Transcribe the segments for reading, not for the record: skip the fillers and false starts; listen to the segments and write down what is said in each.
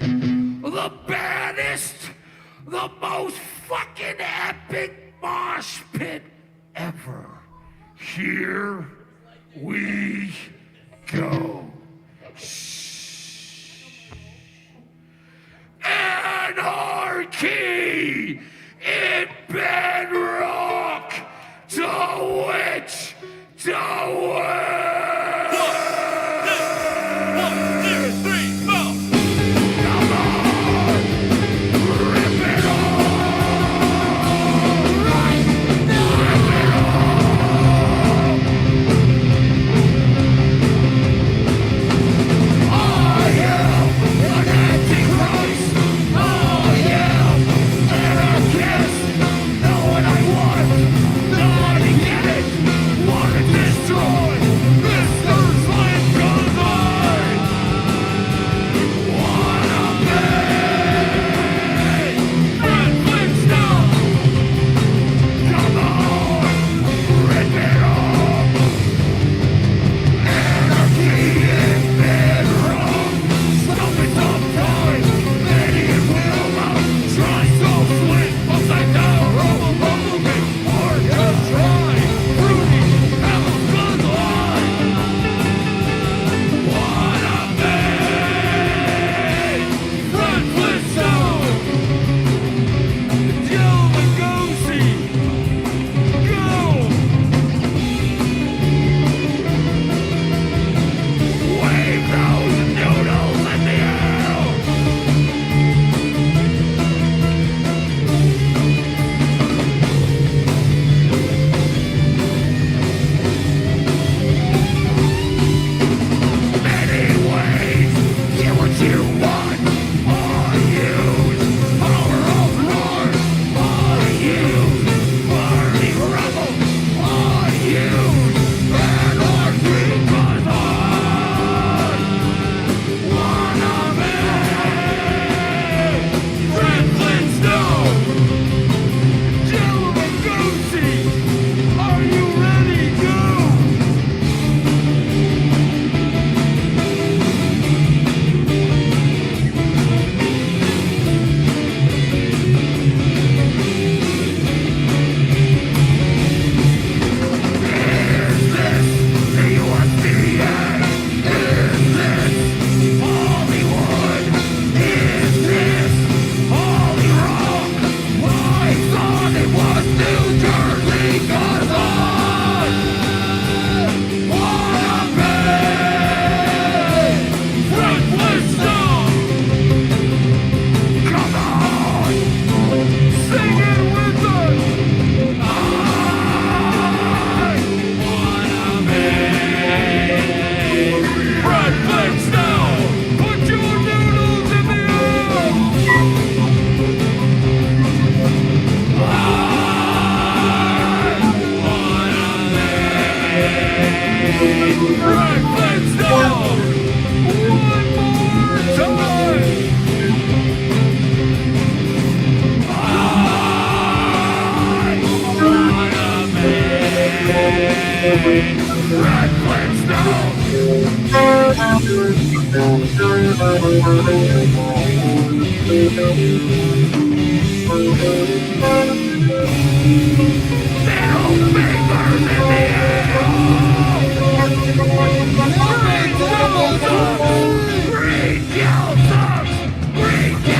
the baddest, the most fucking epic mosh pit ever. Here we go. Shh. Anarchy in bedrock. To which? To which?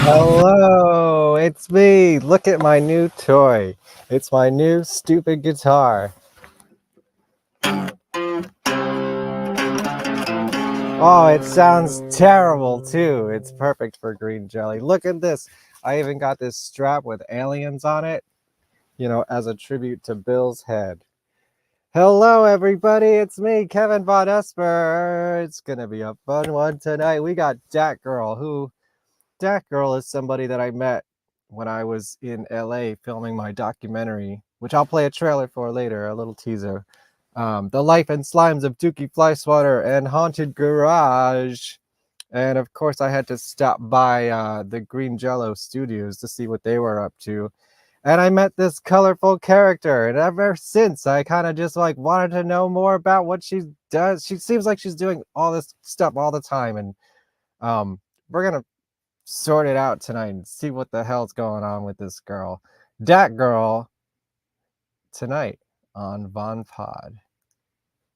Hello, it's me. Look at my new toy. It's my new stupid guitar. Oh, it sounds terrible too. It's perfect for green jelly. Look at this. I even got this strap with aliens on it, as a tribute to Bill's head. Hello, everybody. It's me, Kevin Vonesper. It's going to be a fun one tonight. We got Datgirl, Datgirl is somebody that I met when I was in LA filming my documentary, which I'll play a trailer for later, a little teaser. The Life and Slimes of Dookie Flyswatter and Haunted Garage. And of course, I had to stop by the Green Jello Studios to see what they were up to. And I met this colorful character, and ever since I kind of just wanted to know more about what she does. She seems like she's doing all this stuff all the time, and we're gonna sort it out tonight and see what the hell's going on with this girl. Datgirl tonight on VonPod.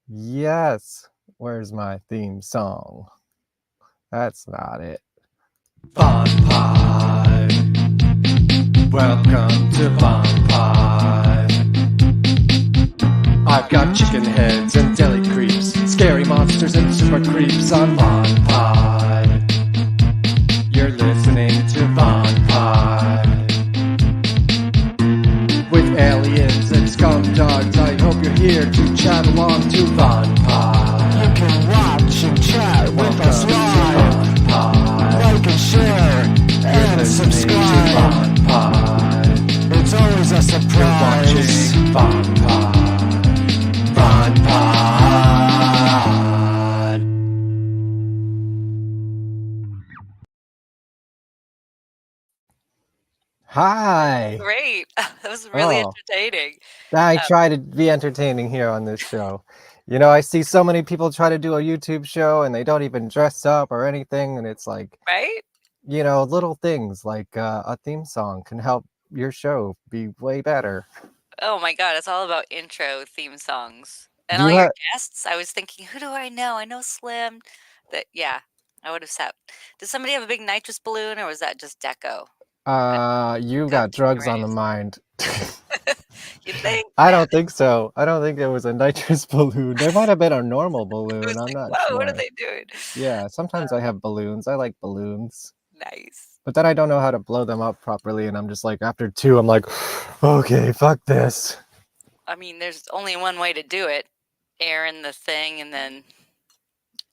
Yes. Where's my theme song? That's not it. VonPod. Welcome to VonPod. I've got chicken heads and deli creeps, scary monsters and super creeps on VonPod. You're listening to VonPod. With aliens and scum dogs, I hope you're here to chat along to VonPod. You can watch and chat with us live. Like and share and subscribe. It's always a surprise. VonPod. VonPod. Hi. Great. That was really Oh. entertaining. I try to be entertaining here on this show. You know, I see so many people try to do a YouTube show and they don't even dress up or anything. And it's like, Right? you know, little things like a theme song can help your show be way better. Oh my God, it's all about intro theme songs. And Do all you your have, guests, I was thinking, who do I know? I know Slim. Yeah, I would have said. Did somebody have a big nitrous balloon or was that just Deco? you Got got drugs on the erased. mind. You think? I don't think so. I don't think it was a nitrous balloon. There might have been a normal balloon. It was I'm like, not whoa, what are sure. they doing? Yeah, sometimes I have balloons. I like balloons. Nice. But then I don't know how to blow them up properly, and I'm just like, after two, I'm like, okay, fuck this. I mean, there's only one way to do it. Air in the thing and then,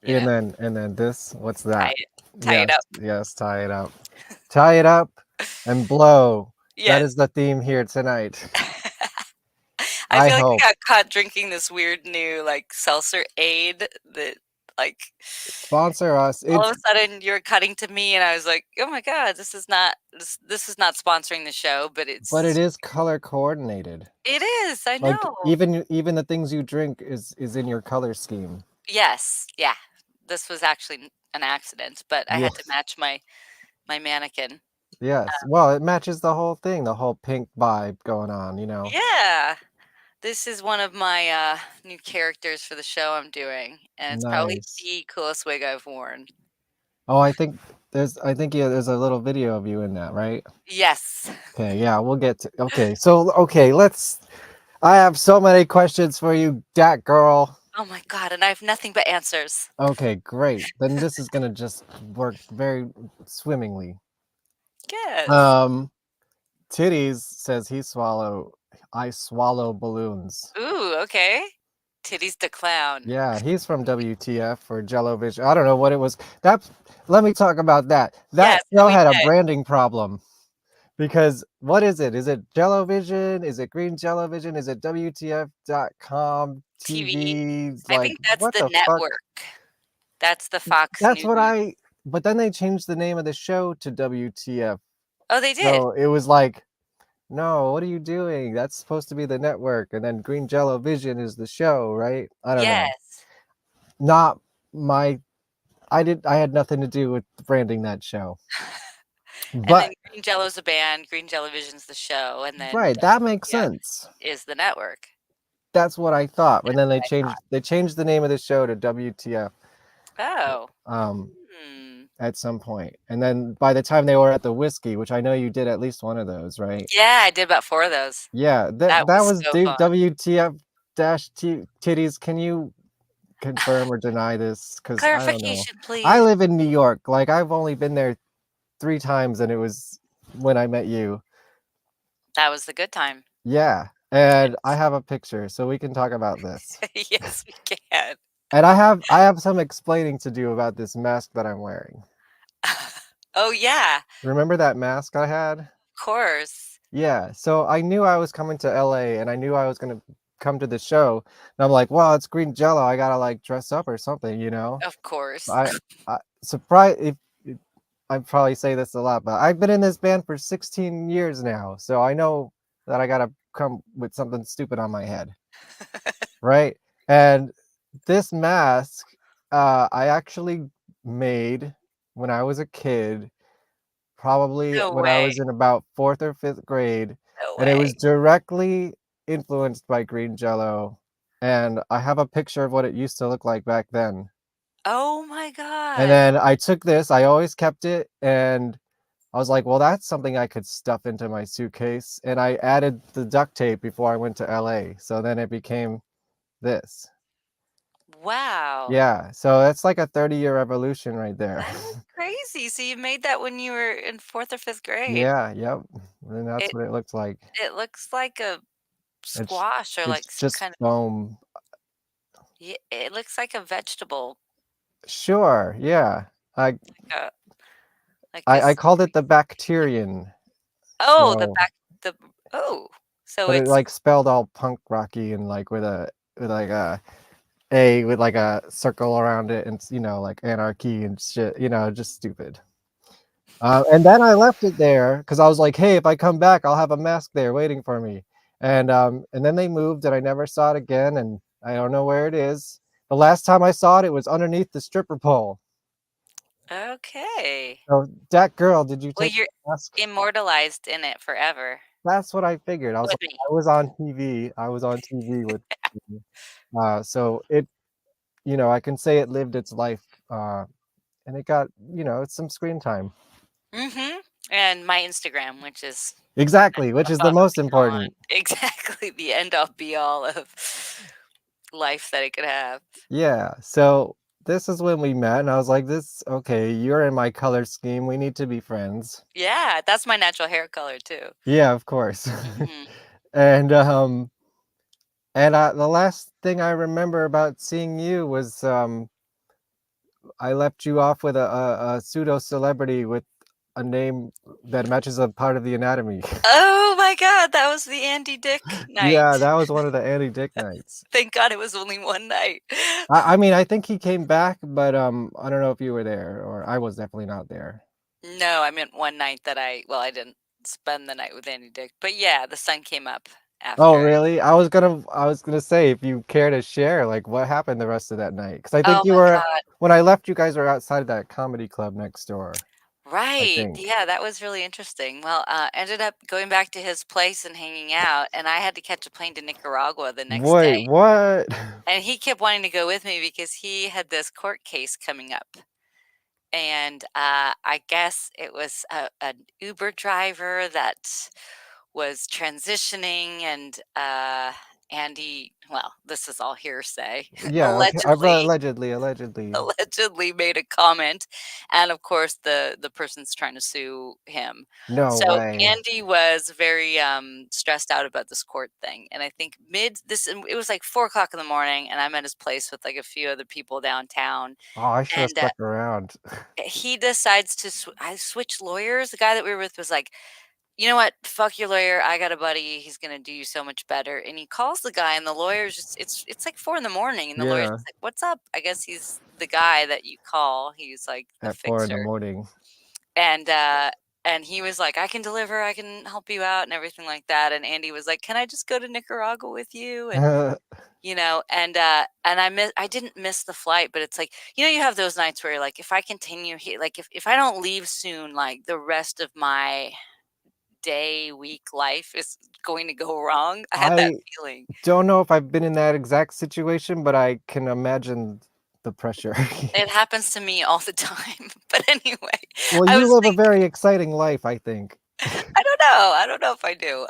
And then this, what's that? tie it up. Yes, tie it up. Tie it up and blow. Yeah. That is the theme here tonight. I I feel like hope. I got caught drinking this weird new like seltzer aid that like Sponsor us. all of a sudden you're cutting to me and I was like, oh my God, this is not sponsoring the show, but But it is color coordinated. it is, I Like know. even the things you drink is in your color scheme. Yes, yeah. This was actually an accident, but I had to Yes. match my mannequin. Yes. Well, it matches the whole thing, the whole pink vibe going on, you know. Yeah. This is one of my new characters for the show I'm doing, and it's probably Nice. the coolest wig I've worn. Oh, I think there's a little video of you in that, right? Yes. Okay, yeah, we'll get to I have so many questions for you, Dat girl. Oh my God, and I have nothing but answers. Okay, great. Then this is gonna just work very swimmingly. Yes. Titties says I swallow balloons. Ooh, okay. Titties the clown. Yeah, he's from WTF or Jello Vision. I don't know what it was. Let me talk about that. That Yes, show we had a did. branding problem. Because what is it? Is it Jello Vision? Is it Green Jello Vision? Is it WTF.com TV? I think that's what the the network. fuck? That's the Fox That's News. what but then they changed the name of the show to WTF. Oh, they did. So it was like, no, what are you doing? That's supposed to be the network. And then Green Jello Vision is the show, right? I don't know. Yes. Not my, I had nothing to do with branding that show. And But then Green Jello's a band, Green Jellovision's the show, and then right, that makes sense. is the network. That's what I thought. And then they changed the name of the show to WTF. Oh. At some point. And then by the time they were at the whiskey, which I know you did at least one of those, right? Yeah, I did about 4 of those. Yeah, that was so fun. WTF titties. Can you confirm or deny this? Because I don't know. Clarification, please. I live in New York. Like, I've only been there 3 times, and it was when I met you. That was the good time. Yeah, and I have a picture, so we can talk about this. Yes, we can. And I have some explaining to do about this mask that I'm wearing. Oh yeah. Remember that mask I had? Of course. Yeah, so I knew I was coming to LA, and I knew I was gonna come to the show, and I'm like, well, it's Green Jello, I gotta like dress up or something, you know. Of course. I surprised if I probably say this a lot, but I've been in this band for 16 years now, so I know that I gotta come with something stupid on my head, right? And this mask, I actually made when I was a kid probably No when I way. was in about 4th or 5th grade, No and it was way. directly influenced by green Jello, and I have a picture of what it used to look like back then. Oh my And god. then I took this, I always kept it, and I was like, "Well, that's something I could stuff into my suitcase," and I added the duct tape before I went to LA, so then it became this. Wow. Yeah, so that's like a 30-year evolution right there. That is crazy. So you made that when you were in 4th or 5th grade. Yeah, yep, and that's It what it looks like. it looks like a It's squash or it's like some just kind of foam. it looks like a vegetable, Sure, yeah. I uh, like I this called it the Bacterian, oh, the so back the oh, so but it, it's like, spelled all punk rocky and, like, with, like, a A with, like, a circle around it and, like, anarchy and shit, just stupid. And then I left it there because I was like, "Hey, if I come back, I'll have a mask there waiting for me." And then they moved, and I never saw it again, and I don't know where it is. The last time I saw it, it was underneath the stripper pole. okay. So, that girl, did you Well, take you're the mask? immortalized in it forever That's what I figured. I was with like, me. I was on TV. I was on TV with so I can say it lived its life, and it got, it's some screen time. Mhm. And my Instagram, which is Exactly, which is the about to most be gone. important. Exactly, the end all be all of life that it could have. Yeah, so this is when we met, and I was like, "This okay, you're in my color scheme, we need to be friends." Yeah, that's my natural hair color too. Yeah, of course. Mhm. And, the last thing I remember about seeing you was, I left you off with a pseudo celebrity with a name that matches a part of the anatomy. Oh my god, that was the Andy Dick Yeah, night. that was one of the Andy Dick nights. Thank god it was only one night. I mean, I think he came back, but, I don't know if you were there, or I was definitely not there. No, I meant one night that I didn't spend the night with Andy Dick, but yeah, the sun came up Oh, after. really? I was gonna say, if you care to share, like, what happened the rest of that night? Because I think Oh you my were god. when I left, you guys were outside that comedy club next door, I Right, think. yeah, that was really interesting. Well, ended up going back to his place and hanging out, and I had to catch a plane to Nicaragua the next Wait, day. what? And he kept wanting to go with me because he had this court case coming up. And I guess it was an Uber driver that was transitioning, and Andy, well, this is all hearsay, Yeah, okay, allegedly allegedly. allegedly made a comment, and of course the person's trying to sue him. No So way. Andy was very stressed out about this court thing, and I think it was like 4 o'clock in the morning, and I'm at his place with like a few other people downtown, Oh, I should have and stuck around. he decides to I switch lawyers. The guy that we were with was like, "You know what? Fuck your lawyer. I got a buddy. He's gonna do you so much better." And he calls the guy, and the lawyer's just it's like 4 in the morning, and the lawyer's Yeah, just like, "What's up?" I guess he's the guy that you call. He's like the at 4 in the fixer, morning. and he was like, "I can deliver. I can help you out, and everything like that." And Andy was like, "Can I just go to Nicaragua with you?" And I didn't miss the flight, but it's like, you have those nights where you're like, if I continue here, like if I don't leave soon, like the rest of my day, week, life is going to go wrong. I had that I feeling. don't know if I've been in that exact situation, but I can imagine the pressure. It happens to me all the time. But anyway, Well, I you was live a thinking, very exciting life, I think. I don't know. I don't know if I do.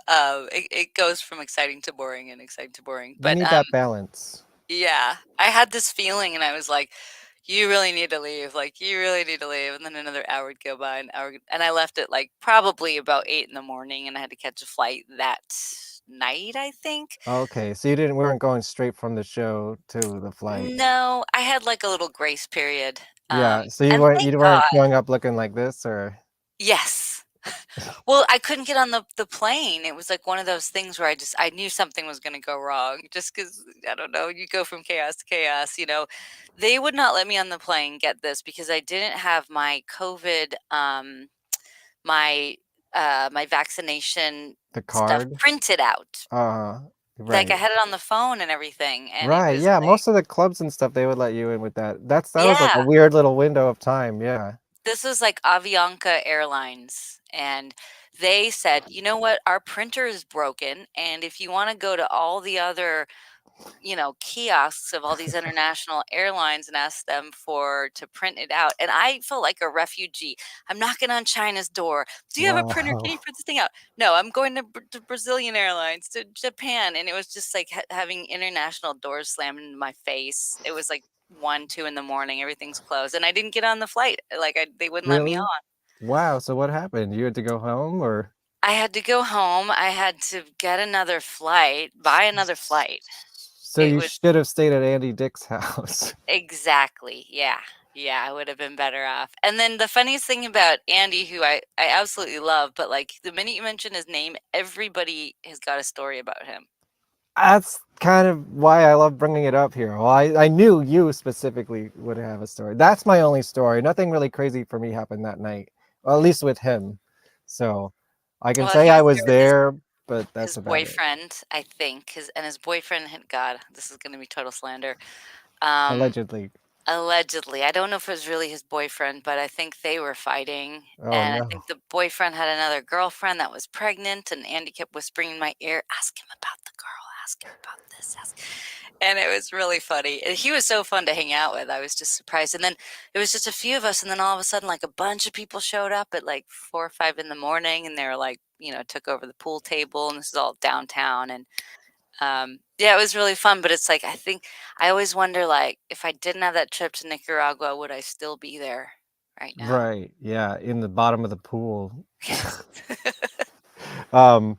It goes from exciting to boring and exciting to boring. You But need that balance. yeah, I had this feeling, and I was like, "You really need to leave. Like, you really need to leave." And then another hour would go by, and I left at like probably about 8 in the morning, and I had to catch a flight that night, I think. Okay, so you weren't going straight from the show to the flight. No, I had like a little grace period. Yeah, so you And weren't thank you weren't God. showing up looking like this, or Yes. Well, I couldn't get on the plane. It was like one of those things where I knew something was gonna go wrong just because I don't know, you go from chaos to chaos. They would not let me on the plane, get this, because I didn't have my COVID, my, my vaccination the stuff card? printed out. Uh, Like, I right. had it on the phone and everything, and it Right, was yeah, like most of the clubs and stuff, they would let you in with that. That was like a yeah. weird little window of time, yeah. this was like Avianca Airlines, and they said, "You know what? Our printer is broken, and if you wanna go to all the other, kiosks of all these international airlines and ask them to print it out." And I felt like a refugee. I'm knocking on China's door. "Do you have a printer? Can Wow. you print this thing out?" "No, I'm going to Brazilian Airlines, to Japan." And it was just like having international doors slammed into my face. It was like 1, 2 in the morning. Everything's closed, and I didn't get on the flight. Like they wouldn't let me Really? on. Wow, so what happened? You had to go home or I had to go home. I had to get another flight, buy another flight. so It you was should have stayed at Andy Dick's house. Exactly, yeah. Yeah, I would have been better off. And then the funniest thing about Andy, who I absolutely love, but, like, the minute you mention his name, everybody has got a story about him. That's kind of why I love bringing it up here. Well, I knew you specifically would have a story. That's my only story. Nothing really crazy for me happened that night, well, at least with him. So I can Well, say he I was there was with his there, but his that's about it. boyfriend, I think, his boyfriend had God, this is gonna be total slander. Um, Allegedly. Allegedly, I don't know if it was really his boyfriend, but I think they were fighting, Oh and I no. think the boyfriend had another girlfriend that was pregnant, and Andy kept whispering in my ear, "Ask him about the girl, ask him about this, ask." And it was really funny, and he was so fun to hang out with. I was just surprised, and then it was just a few of us, and then all of a sudden, like, a bunch of people showed up at, like, 4 or 5 in the morning, and they were, like, took over the pool table, and this is all downtown, and yeah, it was really fun, but it's like, I think I always wonder, like, if I didn't have that trip to Nicaragua, would I still be there right now? Right. Yeah, in the bottom of the pool. Yes. Um,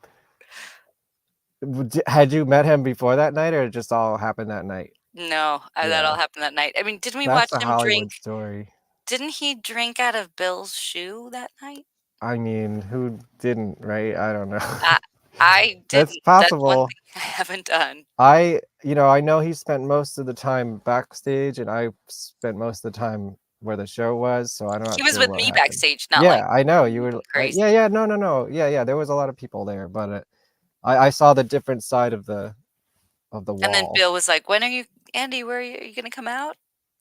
had you met him before that night or it just all happened that night? No, that all Yeah. happened that night. I mean, didn't we That's watch a him drink? Hollywood story. Didn't he drink out of Bill's shoe that night? I mean, who didn't, right? I don't know. I I That's didn't. That's one possible. thing I haven't done. I know he spent most of the time backstage and I spent most of the time where the show was, so I'm He not was sure with what me happened. backstage, not, like, Yeah, I know you were moving yeah, crazy. yeah, no, no, no. Yeah, yeah, there was a lot of people there, but I saw the different side of the And then wall. Bill was like, "When are you Andy, where are you gonna come out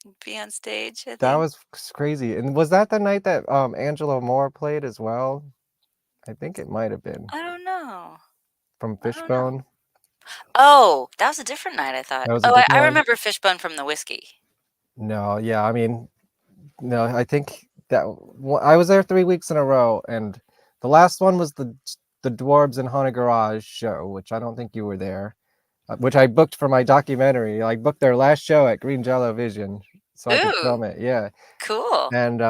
and be on stage, I That think?" was crazy. And was that the night that Angelo Moore played as well? I think it might have been I don't know. from I don't know. Fishbone. Oh, that was a different night, I thought. That was a Oh, I different I one? remember Fishbone from the whiskey. No, yeah, I mean, no, I think that I was there 3 weeks in a row, and the last one was the Dwarves in Haunted Garage show, which I don't think you were there, which I booked for my documentary. I booked their last show at Green Jello Vision so I could Ooh, film it. Yeah, cool. and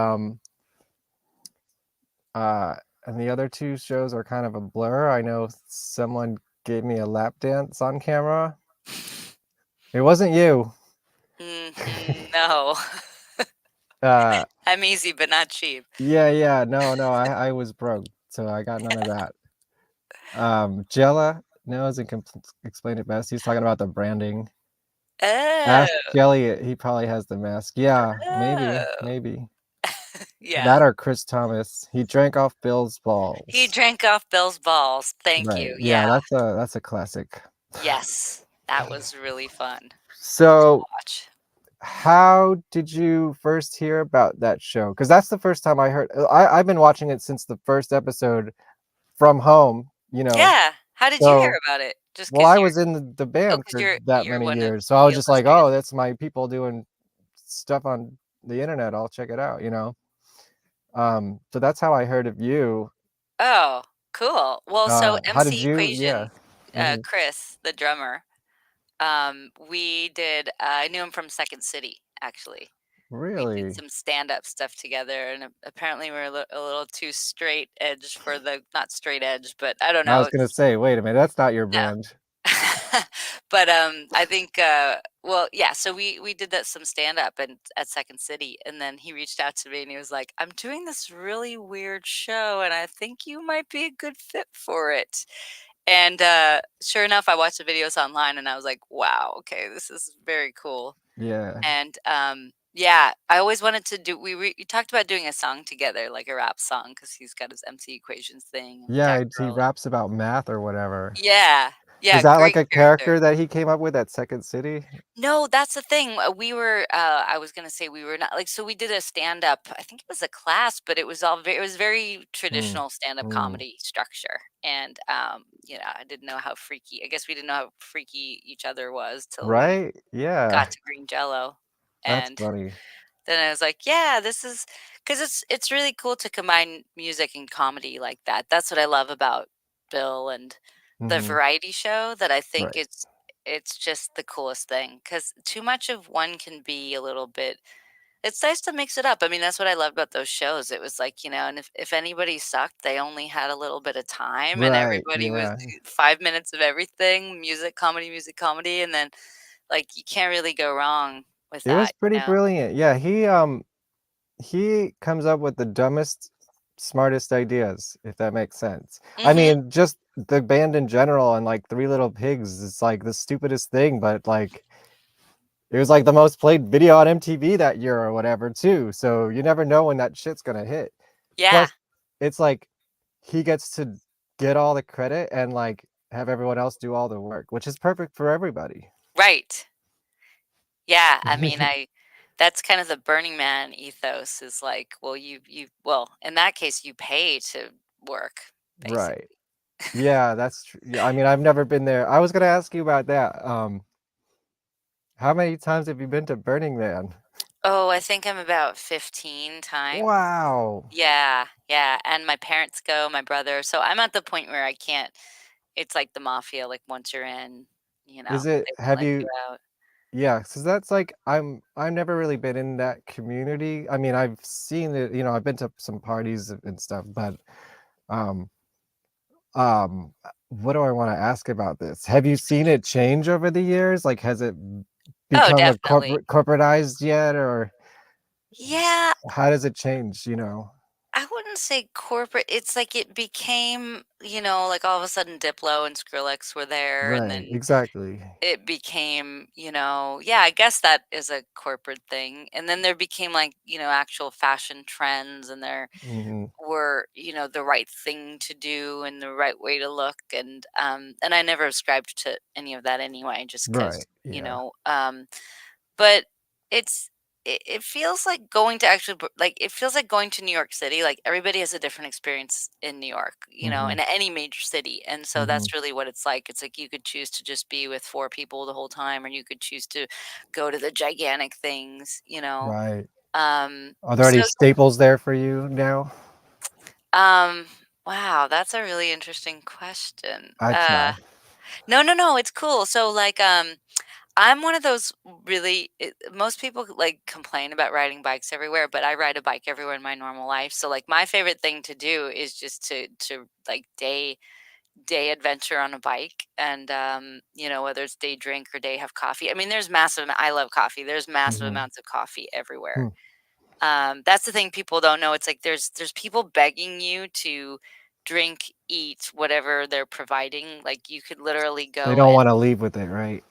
uh, and the other two shows are kind of a blur. I know someone gave me a lap dance on camera. It wasn't you. No. uh, I'm easy, but not cheap. yeah, yeah, no, no, I was broke, so I got none of that. Jella knows and can explain it best. He's talking about the branding. Oh, Ask Jelly, he probably has the mask. Yeah, maybe, oh. maybe. Yeah. That or Chris Thomas. He drank off Bill's He balls. drank off Bill's balls. Thank Right. you. Yeah, Yeah. that's a classic. Yes. That was really fun to So, watch. how did you first hear about that show? Because that's the first time I heard. I've been watching it since the first episode from home. Yeah. How did you hear So about it? Just well, 'cause I you're was in the oh, band 'cause for you're that you're many one of years, so I the was just like, illustrious. "Oh, that's my people doing stuff on the internet. I'll check it out." So that's how I heard of you. Oh, cool. Well, so How did MC you? Yeah. Equation, Mhm. Chris, the drummer, we did I knew him from Second City, actually. We did Really? some stand-up stuff together, and apparently we're a little too straight edge for the not straight edge, but I don't I know. was gonna say, wait a minute, that's not your No. band. But, I think, well, yeah, so we did that some stand-up and at Second City, and then he reached out to me and he was like, "I'm doing this really weird show, and I think you might be a good fit for it." And, sure enough, I watched the videos online and I was like, "Wow, okay, this is very cool." Yeah. And, yeah, I always wanted to do we talked about doing a song together, like a rap song, because 'cause he's got his MC Equations thing and Yeah, he Datgirl. raps about math or whatever. Yeah. Is Yeah, that like great a character. character that he came up with at Second City? No, that's the thing. We were I was gonna say we were not like so we did a stand up. I think it was a class, but it was all it was very Mm. traditional stand up Mm. comedy structure. And I didn't know how freaky. I guess we didn't know how freaky each other was till we Right? Yeah. got to Green Jello. That's And funny. then I was like, yeah, this is because it's really cool to combine music and comedy like that. That's what I love about Bill and the Mhm. variety show that I think Right. it's just the coolest thing because too much of one can be a little bit it's nice to mix it up. I mean, that's what I loved about those shows. It was like, and if anybody sucked, they only had a little bit of time and Right, everybody was yeah. 5 minutes of everything, music, comedy, and then like you can't really go wrong with It was pretty that. brilliant. Yeah, he comes up with the dumbest, smartest ideas, if that makes sense. I Mhm. mean, just the band in general and like Three Little Pigs is like the stupidest thing, but like it was like the most played video on MTV that year or whatever too. So you never know when that shit's gonna hit. Yeah, Plus, it's like he gets to get all the credit and like have everyone else do all the work, which is perfect for everybody. right. Yeah, I mean, I that's kind of the Burning Man ethos is like, well, well, in that case, you pay to work, Right. basically. Yeah, that's true. Yeah, I mean, I've never been there. I was gonna ask you about that. How many times have you been to Burning Man? Oh, I think I'm about 15 times. Wow. Yeah, yeah, and my parents go, my brother, so I'm at the point where I can't it's like the mafia, like, once you're in, Is it they won't have let you you out. yeah, so that's like I've never really been in that community. I mean, I've seen it, I've been to some parties and stuff, but um what do I want to ask about this? Have you seen it change over the years? Like has it Oh, become a definitely. corporatized yet or Yeah, how does it change? I wouldn't say corporate. It's like it became, like all of a sudden Diplo and Skrillex were there, and Right, then exactly. it became, yeah, I guess that is a corporate thing. And then there became like, actual fashion trends, and there Mhm. were, the right thing to do and the right way to look. And I never subscribed to any of that anyway, just Right, because, yeah. but it's it feels like going to actually like it feels like going to New York City. Like everybody has a different experience in New York, in Mhm. any major city. And so Mhm. that's really what it's like. It's like you could choose to just be with four people the whole time, or you could choose to go to the gigantic things. Right. Um Are there so any staples there for you now? um wow, that's a really interesting question. I try. No, no, no, it's cool. So like I'm one of those most people like complain about riding bikes everywhere, but I ride a bike everywhere in my normal life. So like my favorite thing to do is just to like day adventure on a bike, and whether it's day drink or day have coffee. I mean, I love coffee. There's massive Mhm. amounts of coffee everywhere. Hmm. That's the thing people don't know. It's like there's people begging you to drink, eat whatever they're providing. Like you could literally They go don't and wanna leave with it, right?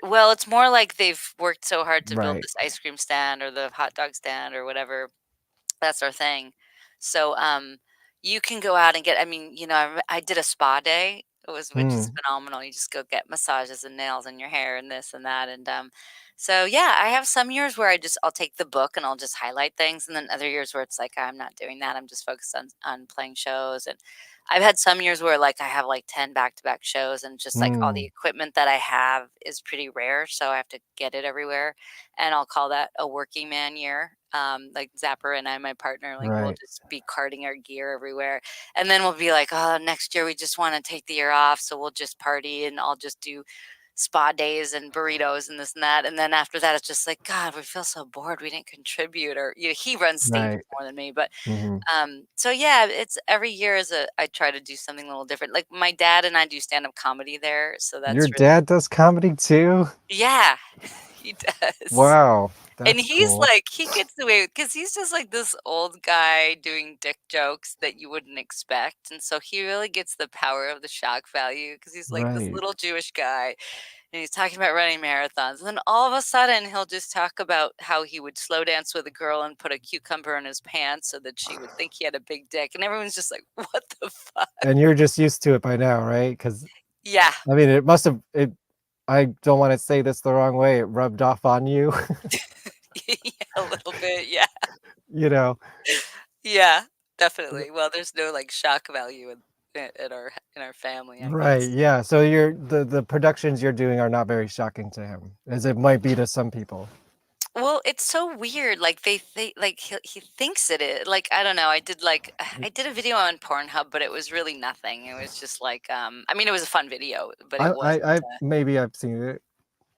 well, it's more like they've worked so hard to build Right. this ice cream stand or the hot dog stand or whatever. That's our thing. So, you can go out and get I mean, I did a spa day, which is Hmm. phenomenal. You just go get massages and nails and your hair and this and that, and, so, yeah, I have some years where I'll take the book and I'll just highlight things, and then other years where it's like, I'm not doing that, I'm just focused on playing shows. And I've had some years where, like, I have, like, 10 back-to-back shows, and just, like, all the Hmm. equipment that I have is pretty rare, so I have to get it everywhere, and I'll call that a working man year. Like Zapper and I, my partner, like we'll Right. just be carting our gear everywhere. And then we'll be like, oh, next year we just want to take the year off. So we'll just party and I'll just do spa days and burritos and this and that. And then after that, it's just like, God, we feel so bored. We didn't contribute. Or, he runs stages Right. more than me. But Mhm. so yeah, it's every year I try to do something a little different. Like my dad and I do stand up comedy there. So Your that's really, dad does comedy too? yeah, he does. Wow, And that's he's cool. like he gets away because he's just like this old guy doing dick jokes that you wouldn't expect, and so he really gets the power of the shock value because he's like this Right. little Jewish guy, and he's talking about running marathons, and then all of a sudden he'll just talk about how he would slow dance with a girl and put a cucumber in his pants so that she would think he had a big dick, and everyone's just like, "What the fuck?" And you're just used to it by now, right? Because Yeah. I mean, it must have it I don't want to say this the wrong way. It rubbed off on you, Yeah, a little bit, yeah. you know. Yeah, definitely. Well, there's no, like, shock value in our family, I Right, guess. yeah. So you're the productions you're doing are not very shocking to him, as it might be to some people. Well, it's so weird, like, they like, he thinks it is like, I don't know, I did a video on Pornhub, but it was really nothing. It was just like, I mean, it was a fun video, but it wasn't, I maybe I've seen it.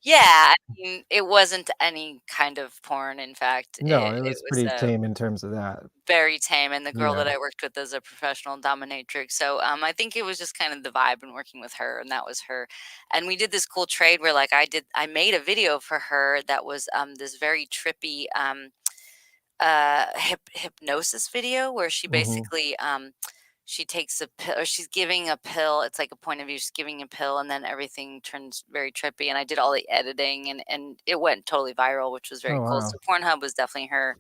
yeah, I mean, it wasn't any kind of porn, in fact, No, it it was was, pretty tame in terms of that. very tame, and the girl Yeah. that I worked with is a professional dominatrix, so, I think it was just kind of the vibe and working with her, and that was her, and we did this cool trade where, like, I made a video for her that was, this very trippy, hypnosis video where she Mhm. basically, she takes a pill or she's giving a pill, it's like a point of view, she's giving a pill, and then everything turns very trippy, and I did all the editing, and it went totally viral, which was very Oh, cool, so wow. Pornhub was definitely her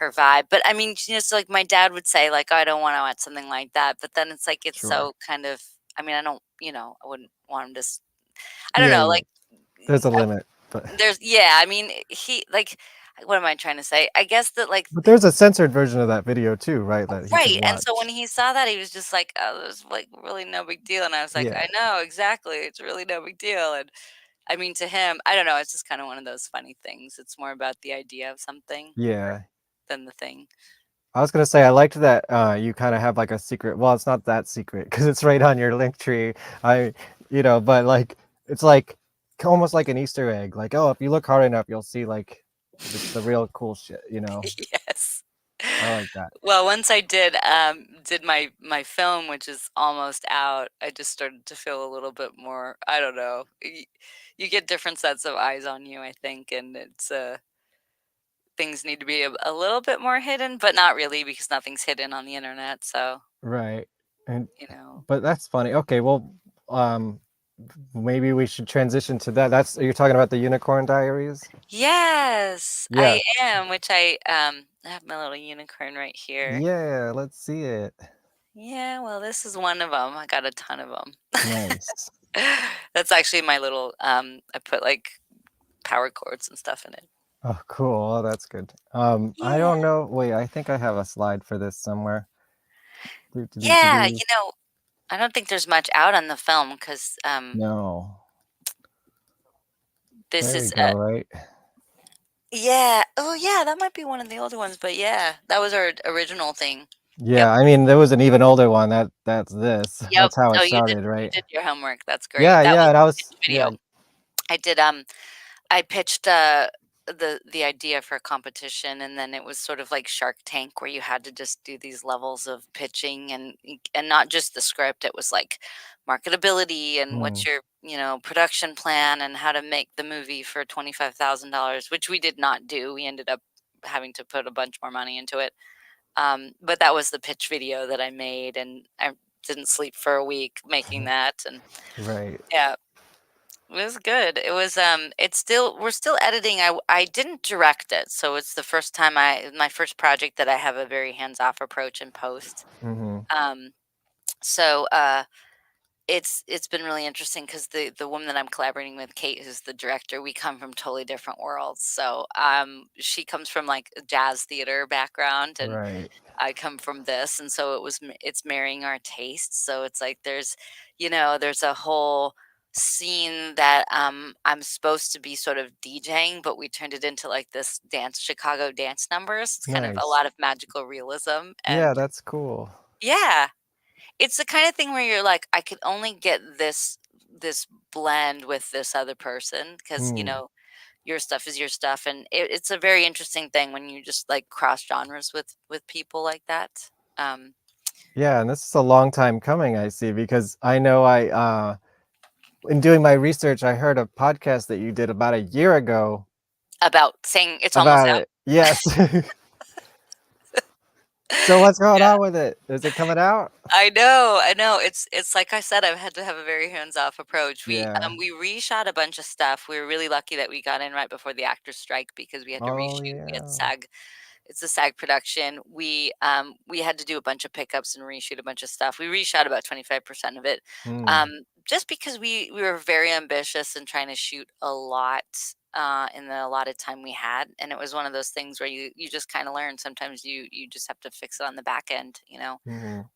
vibe. But I mean, just like my dad would say, like, "Oh, I don't want to watch something like that." But then it's like it's Sure. so kind of. I mean, I don't. I wouldn't want him to. I don't Yeah, know. yeah. Like, There's a limit, but there's yeah. I mean, he like. What am I trying to say? I guess that like there's a censored version of that video too, right, that he could right. And so when watch. he saw that, he was just like, "Oh, there's like really no big deal." And I was like, Yeah. "I know exactly. It's really no big deal." And I mean, to him, I don't know. It's just kind of one of those funny things. It's more about the idea of something Yeah. than the thing. I was gonna say I liked that, you kinda have, like, a secret well, it's not that secret because it's right on your link tree. I but, like, it's, like, almost like an Easter egg, like, "Oh, if you look hard enough, you'll see, like, the real cool shit," you know? Yes. I like that. Well, once I did my film, which is almost out, I just started to feel a little bit more, I don't know. You get different sets of eyes on you, I think, and it's things need to be a little bit more hidden, but not really because nothing's hidden on the internet, so, Right, and you know. but that's funny. Okay, well, um, maybe we should transition to that. That's you're talking about the Unicorn Diaries? Yes, Yeah. I am, which I have my little unicorn right here. Yeah, let's see it. Yeah, well, this is one of them. I got a ton of them. Nice. That's actually my little, I put, like, power cords and stuff in it. Oh, cool. Oh, that's good. I Yeah. don't know. Wait, I think I have a slide for this somewhere. Do, do, do, do, Yeah, do. I don't think there's much out on the film 'cause, No. this There we is, go, right? yeah. Oh, yeah, that might be one of the older ones, but yeah, that was our original thing. Yep. Yeah, I mean, there was an even older one. That's this. Yep. That's how it Oh, started, you right? did your homework, that's great. Yeah, That yeah, was and I the was pitch yeah, video. I did, I pitched, the idea for a competition, and then it was sort of like Shark Tank where you had to just do these levels of pitching and not just the script, it was like marketability and what's mm, your, production plan and how to make the movie for $25,000, which we did not do. We ended up having to put a bunch more money into it. But that was the pitch video that I made, and I didn't sleep for a week making that, and right. yeah. It was good. It was, it's still we're still editing. I didn't direct it, so it's the first time my first project that I have a very hands-off approach in post. Hmm. Um, so, it's been really interesting because the woman that I'm collaborating with, Kate, who's the director, we come from totally different worlds. So, she comes from, like, a jazz theater background, and Right. I come from this, and so it's marrying our tastes, so it's like there's a whole scene that, I'm supposed to be sort of DJing, but we turned it into, like, this Chicago dance numbers. It's kind of a Nice. lot of magical realism, Yeah, and that's cool. yeah, it's the kinda thing where you're like, "I could only get this blend with this other person because Mm. your stuff is your stuff," and it's a very interesting thing when you just, like, cross genres with people like that. Um, Yeah, and this is a long time coming, I see, because I know in doing my research, I heard a podcast that you did about a year ago about saying it's almost about out. it. Yes. So what's going Yeah. on with it? Is it coming out? I know, it's like I said, I've had to have a very hands-off approach. Yeah. We reshot a bunch of stuff. We were really lucky that we got in right before the actors strike because we had to Oh, reshoot. We had yeah. SAG It's a SAG production. We had to do a bunch of pickups and reshoot a bunch of stuff. We reshot about 25% of it. Mm. just because we were very ambitious and trying to shoot a lot in the allotted time we had, and it was one of those things where you just kind of learn. Sometimes you just have to fix it on the back end, you know. Mhm.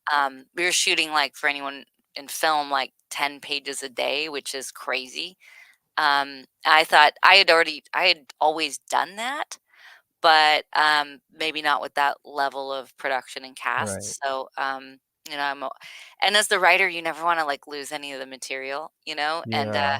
We were shooting, like, for anyone in film, like 10 pages a day, which is crazy. I thought I had always done that, but maybe not with that level of production and Right. cast. So you know, and as the writer, you never want to like lose any of the material, you know. And Yeah.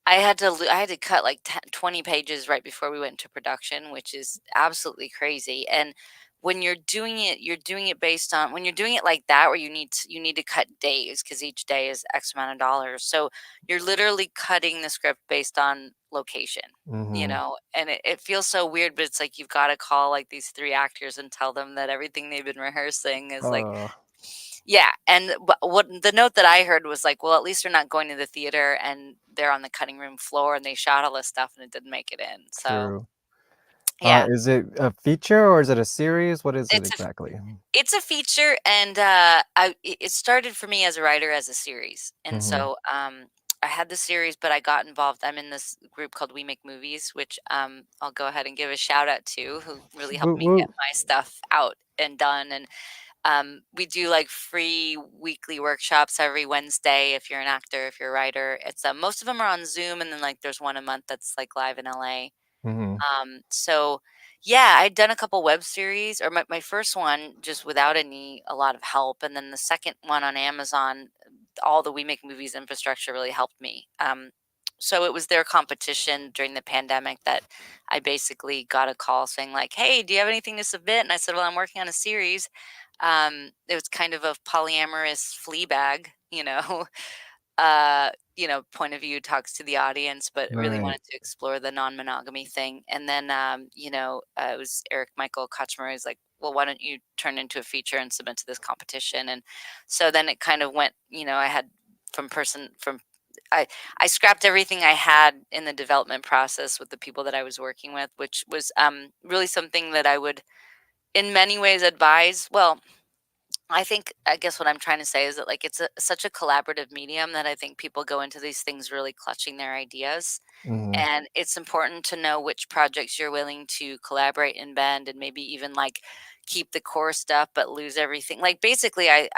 I had to cut like 10, 20 pages right before we went into production, which is absolutely crazy. And when you're doing it based on when you're doing it like that, where you need to cut days because each day is X amount of dollars. So you're literally cutting the script based on location, you Mhm. know, and it feels so weird, but it's like you've got to call like these three actors and tell them that everything they've been rehearsing is like Oh, yeah, and what the note that I heard was like, well, at least they're not going to the theater and they're on the cutting room floor and they shot all this stuff and it didn't make it in. So, true. yeah, Is it a feature or is it a series? What is it it's a exactly? it's a feature, and it started for me as a writer as a series, and Mhm. so I had the series, but I got involved. I'm in this group called We Make Movies, which I'll go ahead and give a shout out to, who really helped Woot me get woot. my stuff out and done. And we do like free weekly workshops every Wednesday if you're an actor, if you're a writer. It's most of them are on Zoom, and then like there's one a month that's like live in LA. Mhm. So yeah, I'd done a couple web series, or my first one just without a lot of help, and then the second one on Amazon, all the We Make Movies infrastructure really helped me. So it was their competition during the pandemic that I basically got a call saying like, "Hey, do you have anything to submit?" And I said, "Well, I'm working on a series." It was kind of a polyamorous Fleabag, you know, point of view, talks to the audience, but really Right. wanted to explore the non-monogamy thing. And then, it was Eric Michael Kutchmer is like, well, why don't you turn into a feature and submit to this competition? And so then it kind of went, I had from person from I I scrapped everything I had in the development process with the people that I was working with, which was really something that I would in many ways advise. Well, I guess what I'm trying to say is that like such a collaborative medium that I think people go into these things really clutching their ideas. Mhm. And it's important to know which projects you're willing to collaborate and bend and maybe even like keep the core stuff but lose everything. Like basically I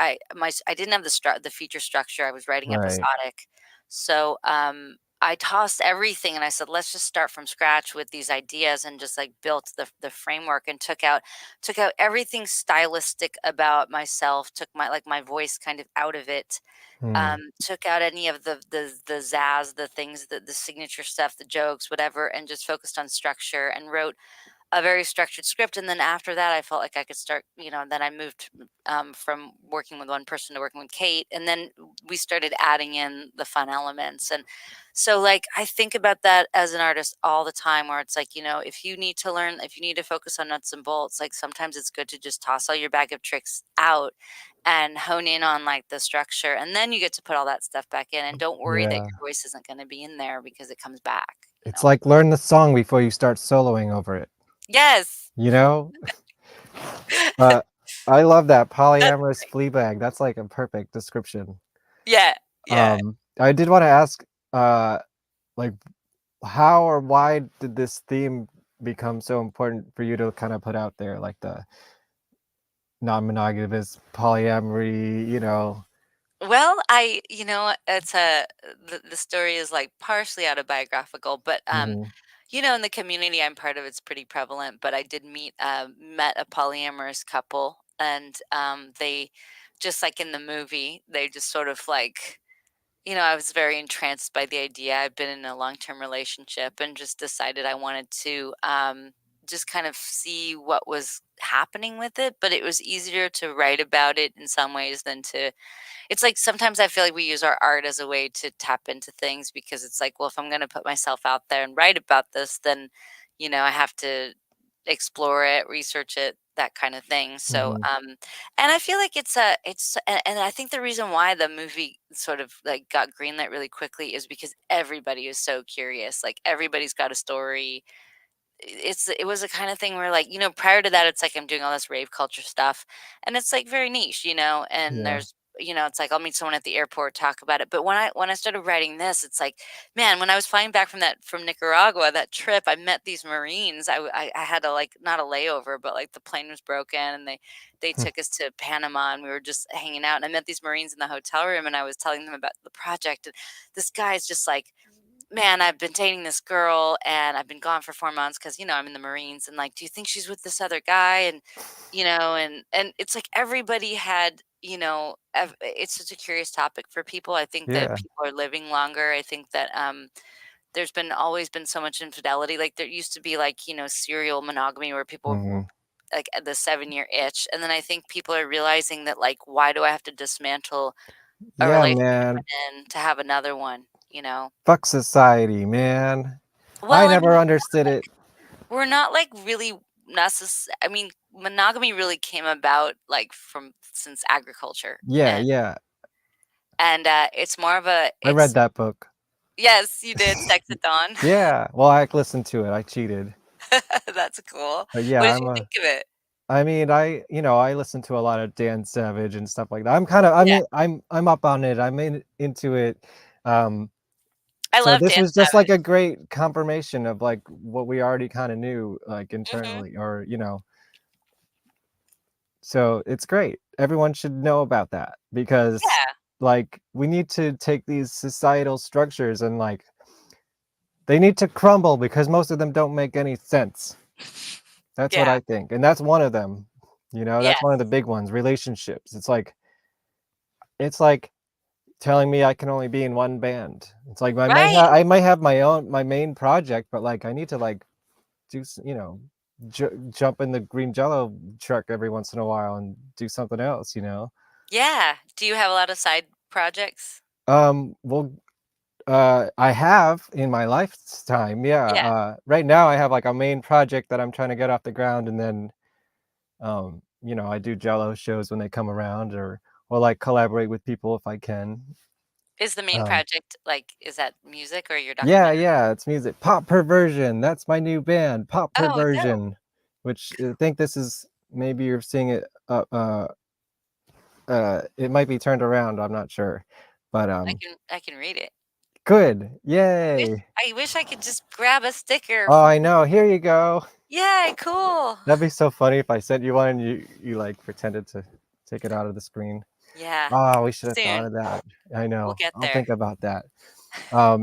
didn't have the feature structure. I was writing Right. episodic. So I tossed everything and I said, let's just start from scratch with these ideas and just like built the framework and took out everything stylistic about myself, took my voice kind of out of it, Hmm. took out any of the zazz, the things, the signature stuff, the jokes, whatever, and just focused on structure and wrote a very structured script. And then after that, I felt like I could start, then I moved from working with one person to working with Kate. And then we started adding in the fun elements. And so, like, I think about that as an artist all the time, where it's like, if you need to learn, if you need to focus on nuts and bolts, like sometimes it's good to just toss all your bag of tricks out and hone in on like the structure. And then you get to put all that stuff back in. And don't worry that Yeah. your voice isn't going to be in there because it comes back, you It's know? like learn the song before you start soloing over it, Yes. you know? Uh, I love that That's polyamorous flea bag. That's like a perfect description. yeah, yeah. I did wanna ask, uh, like, how or why did this theme become so important for you to kinda put out there, like the non-monogamous polyamory, you know? Well, it's the story is like partially autobiographical, but Mhm. in the community I'm part of, it's pretty prevalent. But I did met a polyamorous couple, and they just like in the movie, they just sort of like I was very entranced by the idea. I've been in a long-term relationship and just decided I wanted to just kind of see what was happening with it. But it was easier to write about it in some ways than to it's like sometimes I feel like we use our art as a way to tap into things because it's like, well, if I'm going to put myself out there and write about this, then, I have to explore it, research it, that kind of thing. So, Mhm. and I feel like and I think the reason why the movie sort of like got greenlit really quickly is because everybody is so curious. Like everybody's got a story. It was a kind of thing where prior to that it's like I'm doing all this rave culture stuff and it's like very niche, and Yeah. it's like I'll meet someone at the airport, talk about it. But when I started writing this, it's like, man, when I was flying back from Nicaragua, that trip, I met these Marines. I had to, like, not a layover, but like the plane was broken, and they took us to Panama, and we were just hanging out. And I met these Marines in the hotel room, and I was telling them about the project. And this guy's just like, man, I've been dating this girl, and I've been gone for 4 months because I'm in the Marines, and like, do you think she's with this other guy? And and it's like everybody had, it's such a curious topic for people. I think that Yeah. people are living longer. I think that there's been always been so much infidelity. Like, there used to be, like, serial monogamy where people Hmm. like the 7-year itch, and then I think people are realizing that, like, why do I have to dismantle a Yeah, relationship man. I'm in to have another one? Fuck society, man. I Well, and never understood it. we're not, like, really I mean, monogamy really came about, like, from since agriculture, Yeah, yeah. and it's more of a I read it's that book. yes, you did, Sex at Dawn. Yeah. Well, I listened to it. I cheated. That's cool. But yeah, What did you think of it? I mean, I listen to a lot of Dan Savage and stuff like that. I'm kind of, Yeah, I'm up on it. Into it. Um, I so love this Dan was just like Savage. a great confirmation of like what we already kind of knew, like Mhm. internally, or so it's great. Everyone should know about that because Yeah, like we need to take these societal structures and like they need to crumble because most of them don't make any sense. That's what yeah, I think. And that's one of them. That's one of yes. the big ones, relationships. It's like telling me I can only be in one band. It's like Right. I might have my main project, but like I need to like do jump in the green jello truck every once in a while and do something else. Yeah. Do you have a lot of side projects? Well, I have in my lifetime, yeah. Yeah. Right now I have like a main project that I'm trying to get off the ground, and then I do jello shows when they come around, or like collaborate with people if I can. Is the main Um, project, like, is that music or your yeah, documentary? yeah, it's music. Pop Perversion. That's my new band, Pop Oh, dope. Perversion, which I think this is maybe you're seeing it. It might be turned around. I'm not sure, but I can read it. good. I wish Yay! I wish I could just grab a sticker Oh, from I know. Here you go. Yay, cool. That'd be so funny if I sent you one and you like pretended to take it out of the screen. Yeah. Oh, we should have thought Soon. of that. I We'll know. get I'll there. think about that.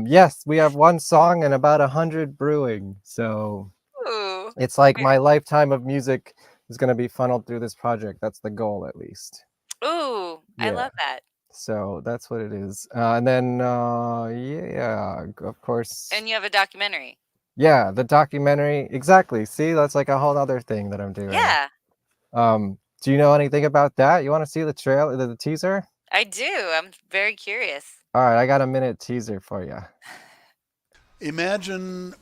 Yes, we have one song and about 100 brewing. So Ooh. it's like Ver my lifetime of music is going to be funneled through this project. That's the goal, at least. Ooh, I Yeah. love that. So that's what it is. And then, yeah, of course. And you have a documentary. Yeah, the documentary. Exactly. See, that's like a whole other thing that I'm doing. Yeah, Do you know anything about that? You want to see the trailer, the teaser? I do. I'm very curious. All right, I got a minute teaser for you. Imagine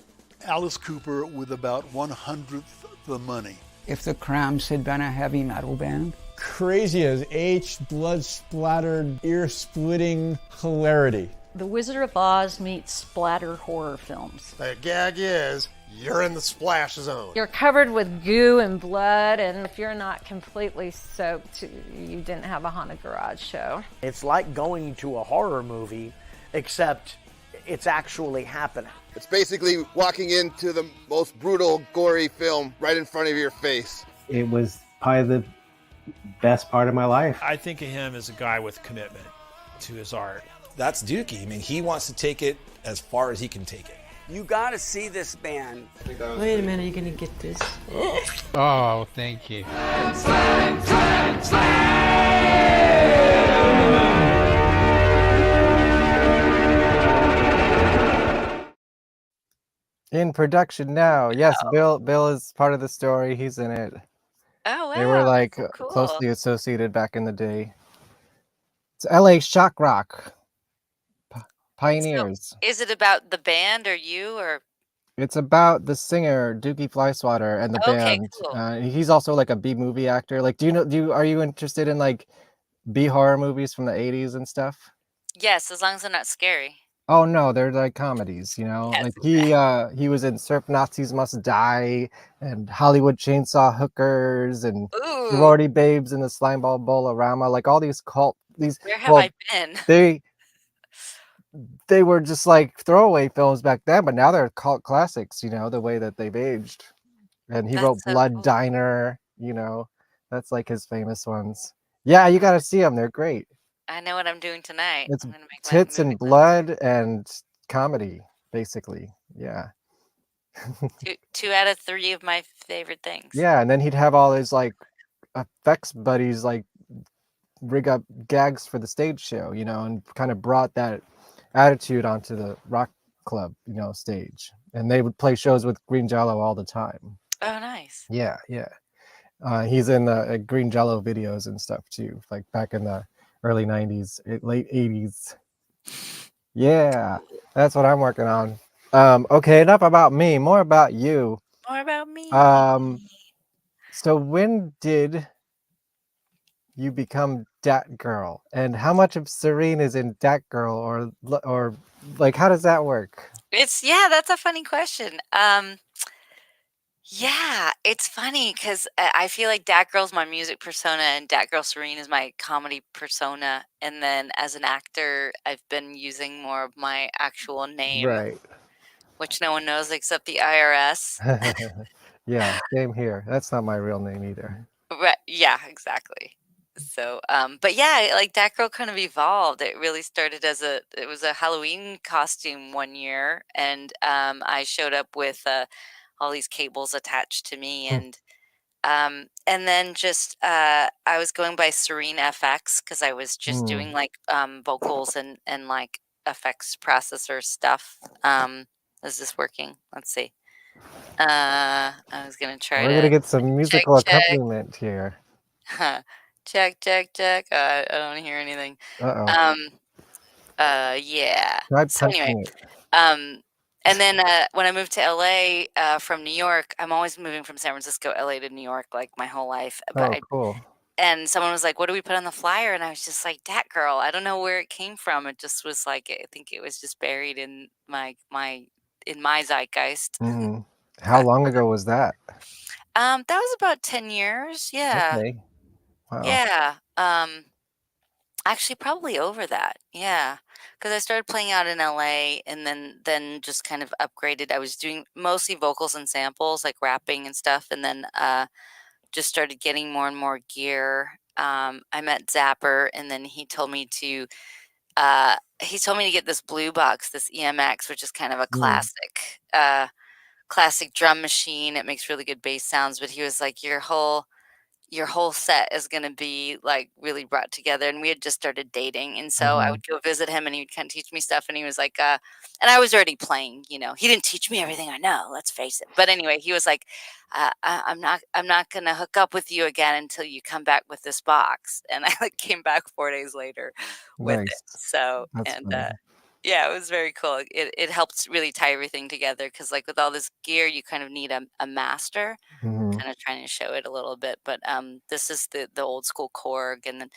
Alice Cooper with about 1/100th the money. If the Cramps had been a heavy metal band. Crazy as H, blood-splattered, ear-splitting hilarity. The Wizard of Oz meets splatter horror films. The gag is, you're in the splash zone. You're covered with goo and blood, and if you're not completely soaked, you didn't have a haunted garage show. It's like going to a horror movie, except it's actually happening. It's basically walking into the most brutal, gory film right in front of your face. It was probably the best part of my life. I think of him as a guy with commitment to his art. That's Dookie. I mean, he wants to take it as far as he can take it. You gotta see this band. Wait a minute, are you gonna get this? Oh, thank you. In production now. Yes, Bill is part of the story. He's in it. Oh, wow. They were like cool. closely associated back in the day. It's LA Shock Rock. Pioneers. So, is it about the band or you, or? It's about the singer Dookie Flyswatter and the Okay, band. cool. He's also like a B movie actor. Like, are you interested in like B horror movies from the 80s and stuff? Yes, as long as they're not scary. Oh no, they're like comedies, Yes, like exactly. he was in Surf Nazis Must Die and Hollywood Chainsaw Hookers and Ooh. Sorority Babes in the Slimeball Bowl-orama, like all these cult these. Where have Well, I been? they were just like throwaway films back then, but now they're cult classics. You know, the way that they've aged. And he wrote That's so Blood cool. Diner. You know, that's like his famous ones. Yeah, you got to see them. They're great. I know what I'm doing tonight. It's I'm gonna make my tits movie and blood and comedy, basically. Yeah. two out of 3 of my favorite things. Yeah, and then he'd have all his like effects buddies like rig up gags for the stage show, you know, and kind of brought that attitude onto the rock club, you know, stage. And they would play shows with Green Jello all the time. Oh, nice. Yeah, yeah. He's in the Green Jello videos and stuff too, like back in the early 90s, late 80s. Yeah, that's what I'm working on. Okay, enough about me, more about you. More about me. So when did you become Datgirl, and how much of Serene is in Datgirl, or like how does that work? That's a funny question. Yeah, it's funny because I feel like Datgirl's my music persona and Datgirl Serene is my comedy persona. And then as an actor, I've been using more of my actual name, Right. which no one knows except the IRS. Yeah, same here. That's not my real name either. Right. Yeah, exactly. So, but yeah, like Datgirl kind of evolved. It really started as it was a Halloween costume one year, and I showed up with all these cables attached to me, and then just I was going by Serene FX because I was just doing like vocals and like effects processor stuff. Is this working? Let's see. I was gonna try We're gonna to get some check musical check. accompaniment here. Check, check, check. I don't hear anything. Uh-oh. Yeah. Try So anyway, punching it. um, and then when I moved to LA from New York, I'm always moving from San Francisco, LA to New York, like my whole life. Oh, cool. And someone was like, "What do we put on the flyer?" And I was just like, "Dat Girl." I don't know where it came from. It just was like I think it was just buried in my zeitgeist. How long ago was that? That was about 10 years. Yeah. Okay. Wow. Yeah. Actually, probably over that. Yeah, because I started playing out in LA and then just kind of upgraded. I was doing mostly vocals and samples, like rapping and stuff, and then just started getting more and more gear. I met Zapper, and then he told me to get this blue box, this EMX, which is kind of a classic drum machine. It makes really good bass sounds, but he was like, your whole set is gonna be, like, really brought together, and we had just started dating, and so I would go visit him, and he would kinda teach me stuff, and he was like, and I was already playing, you know? He didn't teach me everything I know, let's face it, but anyway, he was like, I'm not gonna hook up with you again until you come back with this box," and I, like, came back 4 days later with it, Nice. so That's and, funny. yeah, it was very cool. It helps really tie everything together because, like, with all this gear, you kind of need a master, Mhm. kinda trying to show it a little bit, but, this is the old school Korg, and then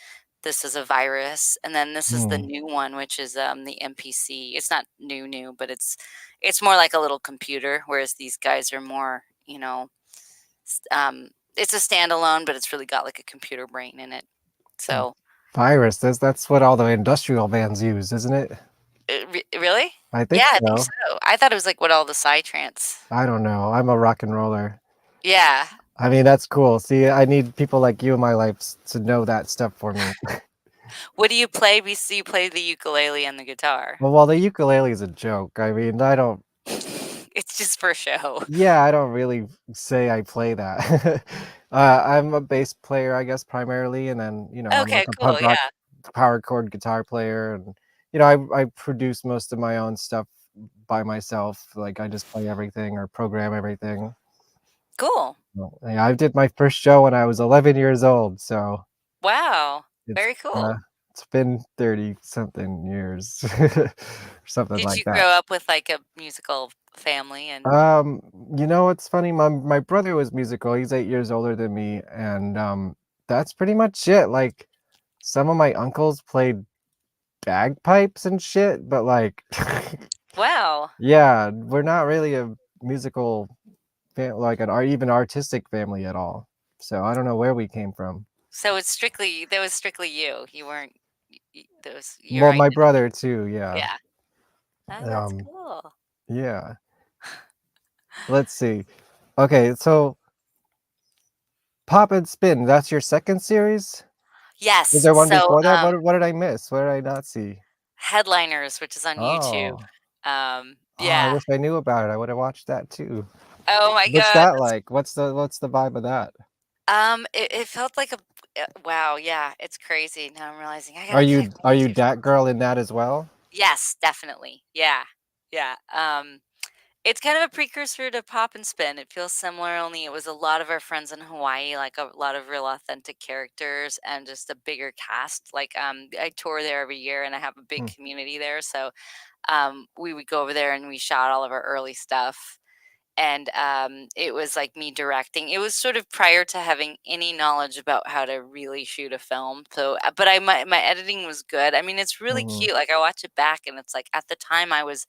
this is a Virus, and then this is the Mm. new one, which is, the MPC. It's not new, but it's more like a little computer, whereas these guys are more, it's a standalone, but it's really got, like, a computer brain in it. So Virus, that's what all the industrial bands use, isn't it? Really? I think Yeah, I think so. so. I thought it was, like, what all the psytrance. I don't know. I'm a rock and roller. Yeah. I mean, that's cool. See, I need people like you in my life to know that stuff for me. What do you play? We see you play the ukulele and the guitar. Well, the ukulele is a joke. I mean, I don't. It's just for show. Yeah, I don't really say I play that. I'm a bass player, I guess, primarily, and then I'm Okay, like a cool, punk rock yeah. power chord guitar player, and I produce most of my own stuff by myself. Like I just play everything or program everything. Cool. Well, yeah, I did my first show when I was 11 years old, so Wow, it's very cool. it's been 30 something years or something Did like you that. grow up with, like, a musical family and Um, what's funny? My brother was musical. He's 8 years older than me, and that's pretty much it. Like, some of my uncles played bagpipes and shit, but like, Wow. yeah, we're not really a musical, like even artistic family at all. So I don't know where we came from. So that was strictly you. You weren't those your Well, my identity. brother too, yeah. Yeah. Oh, that's Um, cool. yeah. Let's see. Okay, so Pop and Spin, that's your second series? Was Yes. there one So, before that? What did I miss? What did I not see? Headliners, which is on YouTube. Oh. Oh, I Yeah. wish I knew about it. I would have watched that too. Oh my What's god. that like? What's the vibe of that? It felt like a wow, yeah, it's crazy. Now I'm realizing I Are gotta you pick one are of you your Dat Girl in that as well? Yes, definitely. Yeah. Yeah. It's kind of a precursor to Pop and Spin. It feels similar, only it was a lot of our friends in Hawaii, like a lot of real authentic characters and just a bigger cast. Like I tour there every year and I have a big Hmm. community there. So we would go over there and we shot all of our early stuff. And it was like me directing. It was sort of prior to having any knowledge about how to really shoot a film. So, but my editing was good. I mean, it's really Mhm. cute. Like I watch it back, and it's like at the time I was,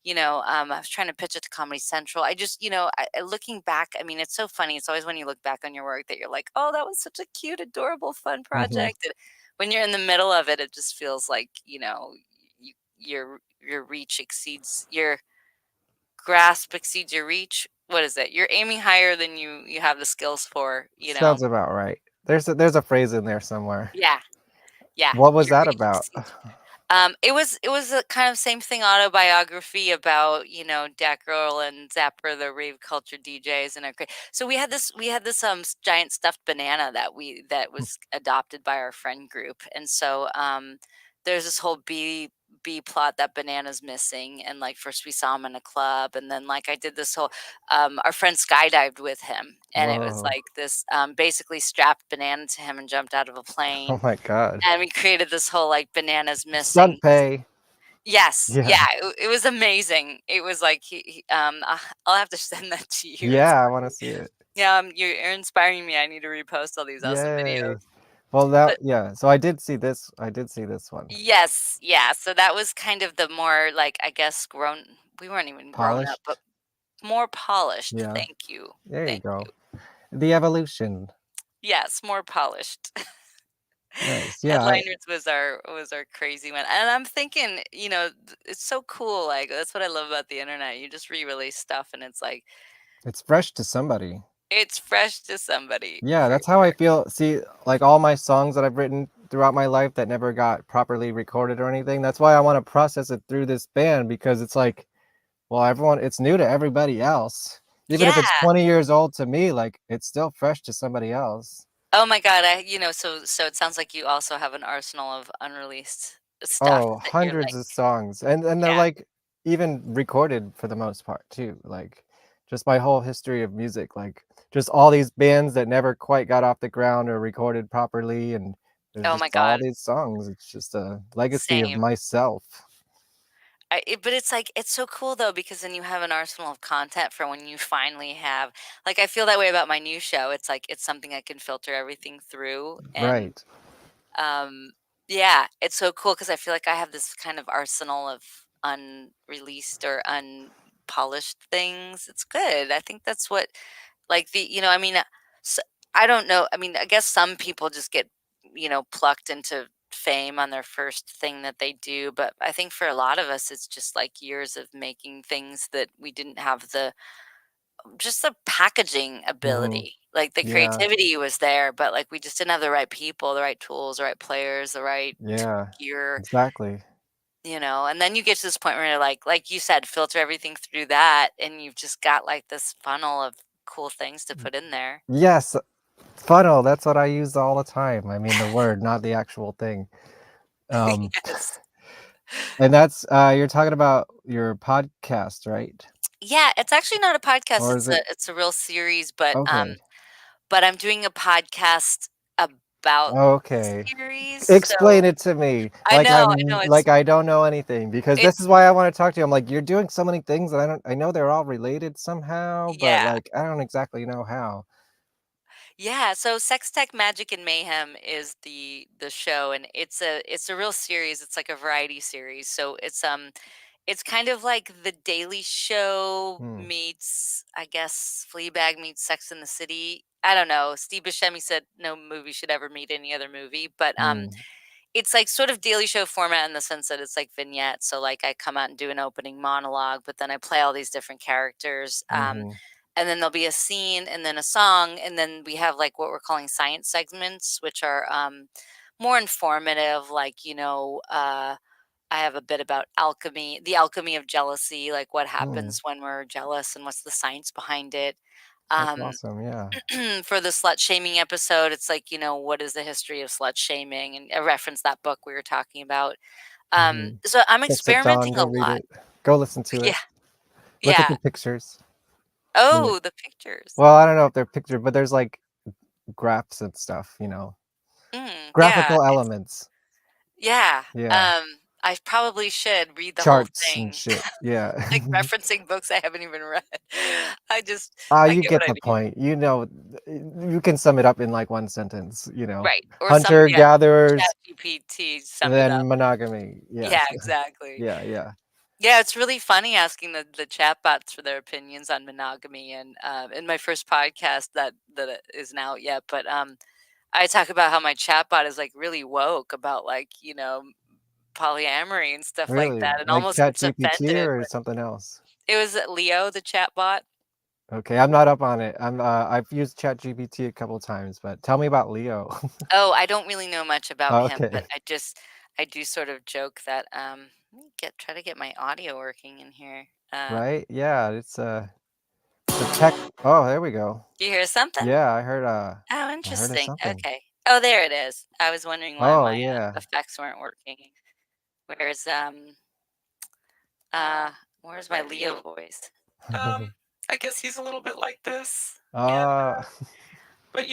I was trying to pitch it to Comedy Central. I just, looking back, I mean, it's so funny. It's always when you look back on your work that you're like, oh, that was such a cute, adorable, fun Mhm. project. And when you're in the middle of it, it just feels like your reach exceeds your grasp exceeds your reach. What is it? You're aiming higher than you have the skills for, Sounds about right. There's a phrase in there somewhere. Yeah. Yeah. What was Your that reach about? exceeds it was a kind of same thing autobiography about, Datgirl and Zapper, the rave culture DJs and so we had this giant stuffed banana that was adopted by our friend group. And so there's this whole B plot that Banana's missing. And like first we saw him in a club, and then like I did this whole our friend skydived with him, and it was Whoa. like this basically strapped Banana to him and jumped out of a Oh plane. my god. And we created this whole like Bananas missing. Stunt pay. Yes, Yeah. yeah, it was amazing. It was like I'll have to send that to you. It's Yeah, I wanna see it. yeah, you're inspiring me. I need to repost all these awesome videos. Yay. Well, that But yeah, so I did see this one. yes, yeah. So that was kind of the more like I guess grown. We weren't even grown up, but Polished? more polished. Yeah. Thank you, There you thank go. you. The evolution. Yes, more polished. Nice. Yeah, Headliners was our crazy one, and I'm thinking, it's so cool. Like that's what I love about the internet. You just re-release stuff, and it's like it's fresh to somebody. it's fresh to somebody Yeah, for that's how I sure. feel. See, like all my songs that I've written throughout my life that never got properly recorded or anything. That's why I want to process it through this band because it's like, well, it's new to everybody else. Even if Yeah. it's 20 years old to me, like it's still fresh to somebody else. Oh my God. So it sounds like you also have an arsenal of unreleased stuff Oh, that you're hundreds like, of songs. And they're yeah. like even recorded for the most part too. Like just my whole history of music, like just all these bands that never quite got off the ground or recorded properly, and there's Oh just my all God. these songs. It's just a legacy of Same. myself. But it's like it's so cool though because then you have an arsenal of content for when you finally have like I feel that way about my new show. It's like it's something I can filter everything through. And Right. Um, yeah, it's so cool because I feel like I have this kind of arsenal of unreleased or unpolished things. It's good. I think that's what, like I mean, so, I don't know. I mean, I guess some people just get, plucked into fame on their first thing that they do. But I think for a lot of us, it's just like years of making things that we didn't have just the packaging Mhm. ability. Like, the Yeah. creativity was there, but, like, we just didn't have the right people, the right tools, the right players, the right Yeah. gear, Exactly. and then you get to this point where you're like you said, filter everything through that, and you've just got, like, this funnel of cool things to put in there. Yes. Funnel, that's what I use all the time. I mean the word, not the actual thing. Um Yes. and that's you're talking about your podcast, right? Yeah, it's actually not a podcast, Or is it's it a real series, but okay. I'm doing a podcast about the Okay. series, Explain so it to me I know, I know, it's like I don't know anything because this it's is why I want to talk to you. I'm like, you're doing so many things that I know they're all related somehow, but yeah. like I don't exactly know how. Yeah, so Sex Tech Magic and Mayhem is the show, and it's a real series. It's like a variety series. So it's kind of like the Daily Show Hmm. meets, I guess, Fleabag meets Sex in the City. I don't know. Steve Buscemi said no movie should ever meet any other movie, but Hmm. it's like sort of Daily Show format in the sense that it's like vignettes. So like I come out and do an opening monologue, but then I play all these different characters. Mhm. And then there'll be a scene and then a song. And then we have like what we're calling science segments, which are more informative, like, I have a bit about alchemy, the alchemy of jealousy, like what Hmm. happens when we're jealous and what's the science behind it. That's Um, awesome. Yeah. for the slut shaming episode, it's like, what is the history of slut shaming? And I reference that book we were talking about. Mhm. So I'm Sex at Dawn. experimenting a Go read lot. it. Go listen to Yeah. it. Look at Yeah. the pictures. Yeah. Oh, the pictures. Well, I don't know if they're pictures, but there's like graphs and stuff. Yeah. Graphical elements. Yeah. Yeah. I probably should read the whole Charts and thing. shit. Yeah. Like referencing books I haven't even read. I I You get what get I the mean. point. You can sum it up in like one sentence. Right. Or Hunter somebody at gatherers, ChatGPT summed it up. then monogamy. Yeah, Yes. exactly. Yeah. Yeah, it's really funny asking the chatbots for their opinions on monogamy. And in my first podcast that isn't out yet, but I talk about how my chatbot is like really woke about like polyamory and stuff like Really? that, and Like almost gets ChatGPT offended. or something else? It was Leo, the chatbot. Okay, I'm not up on it. I've used ChatGPT a couple times, but tell me about Leo. Oh, I don't really know much about him, but Okay. I do sort of joke that let me try to get my audio working in here. Right? Yeah, it's the tech. Oh, there we go. Do you hear something? Yeah, Oh, I heard of interesting. something. Okay. Oh, there it is. I was wondering why Oh, my yeah. effects weren't working. Where's uh where's my Leo voice? I guess he's a little bit like this. Uh But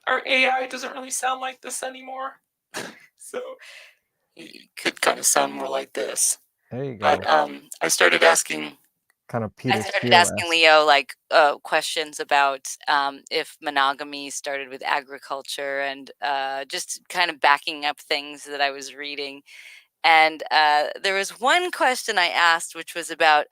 our AI doesn't really sound like this anymore. So he could kind of sound more like this. There you But go. I started asking Kind of I Peter started asking Steele-esque. Leo like questions about if monogamy started with agriculture and just kind of backing up things that I was reading. And there was one question I asked, which was about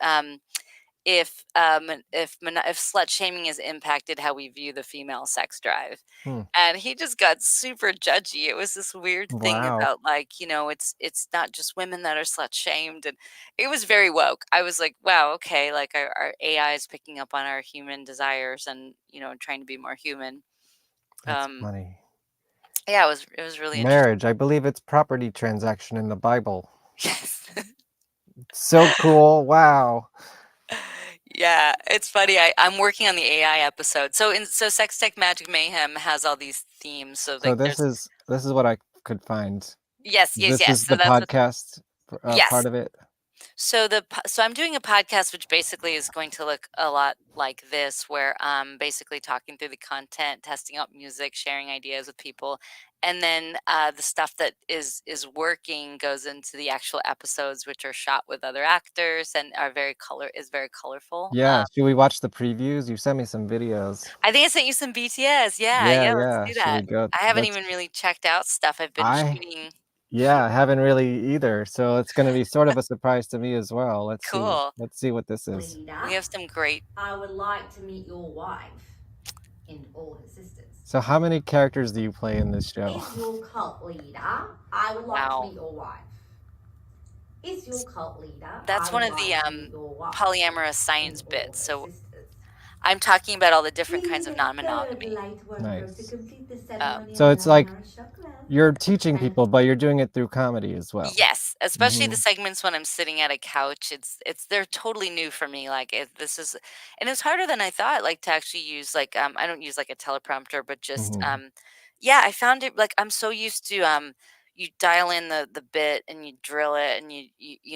if slut shaming has impacted how we view the female sex drive. Hmm. And he just got super judgy. It was this weird thing Wow. about like, it's not just women that are slut shamed, and it was very woke. I was like, wow, okay, like our AI is picking up on our human desires and, trying to be more human. That's funny. Yeah, it was really interesting. Marriage, I believe it's property transaction in the Bible. Yes. So cool. Wow. Yeah, it's funny. I'm working on the AI episode. So Sex Tech Magic Mayhem has all these themes. So So like this is what I could find. yes. This is So the that's what podcast yes. part of it. So I'm doing a podcast which basically is going to look a lot like this, where I'm basically talking through the content, testing out music, sharing ideas with people, and then the stuff that is working goes into the actual episodes, which are shot with other actors and are very colorful. Yeah, should we watch the previews? You sent me some videos. I think I sent you some BTS. Yeah, Yeah, let's do should we that. go? I haven't even really checked out stuff. I've been shooting. Yeah, I haven't really either. So it's going to be sort of a surprise to me as well. Let's see. Cool. Let's see what this is. We have some great. I would like to meet your wife and all her sisters. So how many characters do you play in this show? Is your cult leader? I would like to meet your wife. Is your cult leader? That's one of the polyamorous science bits. So I'm talking about all the different kinds of non-monogamy. Nice. So it's like you're teaching people, but you're doing it through comedy as well. Yes, especially the segments when I'm sitting at a couch. They're totally new for me. Like this is, and it's harder than I thought. Like to actually use I don't use like a teleprompter, but just yeah, I found it like I'm so used to you dial in the bit and you drill it, and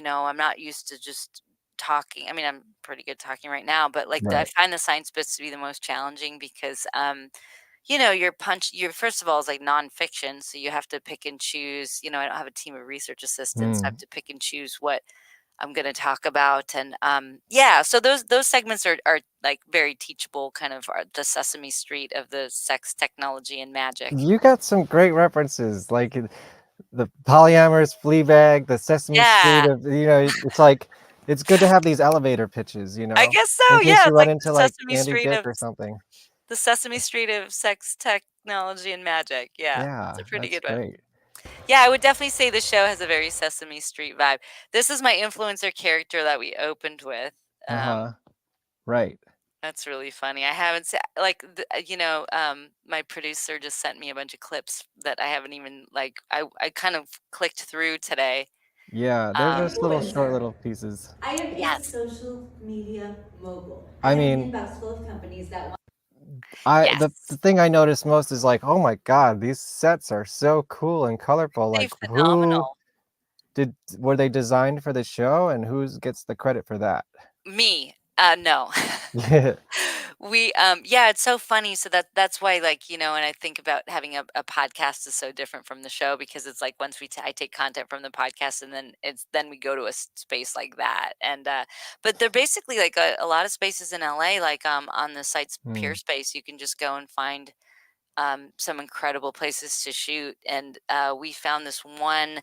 I'm not used to just talking. I mean, I'm pretty good talking right now, but like I find the science bits to be the most challenging because you're first of all is like nonfiction, so you have to pick and choose. I don't have a team of research assistants. So I have to pick and choose what I'm going to talk about, and so those segments are like very teachable, kind of are the Sesame Street of the sex, technology, and magic. You got some great references, like the polyamorous Fleabag, the Sesame Street of it's like it's good to have these elevator pitches, I guess so. in case Yeah, you it's run like into the like Sesame Andy Street Dick of or something. the Sesame Street of sex, technology, and magic. Yeah, it's a pretty that's good one. great. Yeah, I would definitely say the show has a very Sesame Street vibe. This is my influencer character that we opened with. Right. That's really funny. I haven't seen my producer just sent me a bunch of clips that I haven't even I kind of clicked through today. Yeah, they're just little short Influencer. little pieces. I am a Yes. social media mogul. I I have an mean, inbox full of companies that want. the thing I noticed most is like, oh my god, these sets are so cool and colorful. They're Like, who phenomenal. were they designed for the show, and who gets the credit for that? Me. No. Yeah. Yeah, it's so funny. So that's why, and I think about having a podcast is so different from the show because it's like once I take content from the podcast and then we go to a space like that. And but they're basically like a lot of spaces in LA, like on the site's Peer Space, you can just go and find some incredible places to shoot. And we found this woman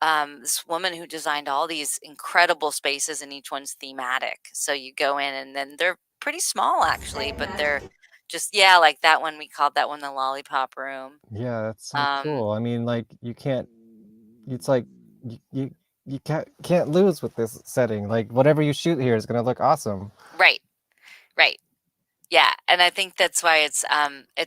who designed all these incredible spaces and each one's thematic. So you go in and then they're pretty small actually, but they're just, yeah, like that one, we called that one the lollipop room. Yeah, that's so cool. I mean, like, it's like you can't lose with this setting. Like, whatever you shoot here is gonna look awesome. Right. Right. Yeah, and I think that's why it's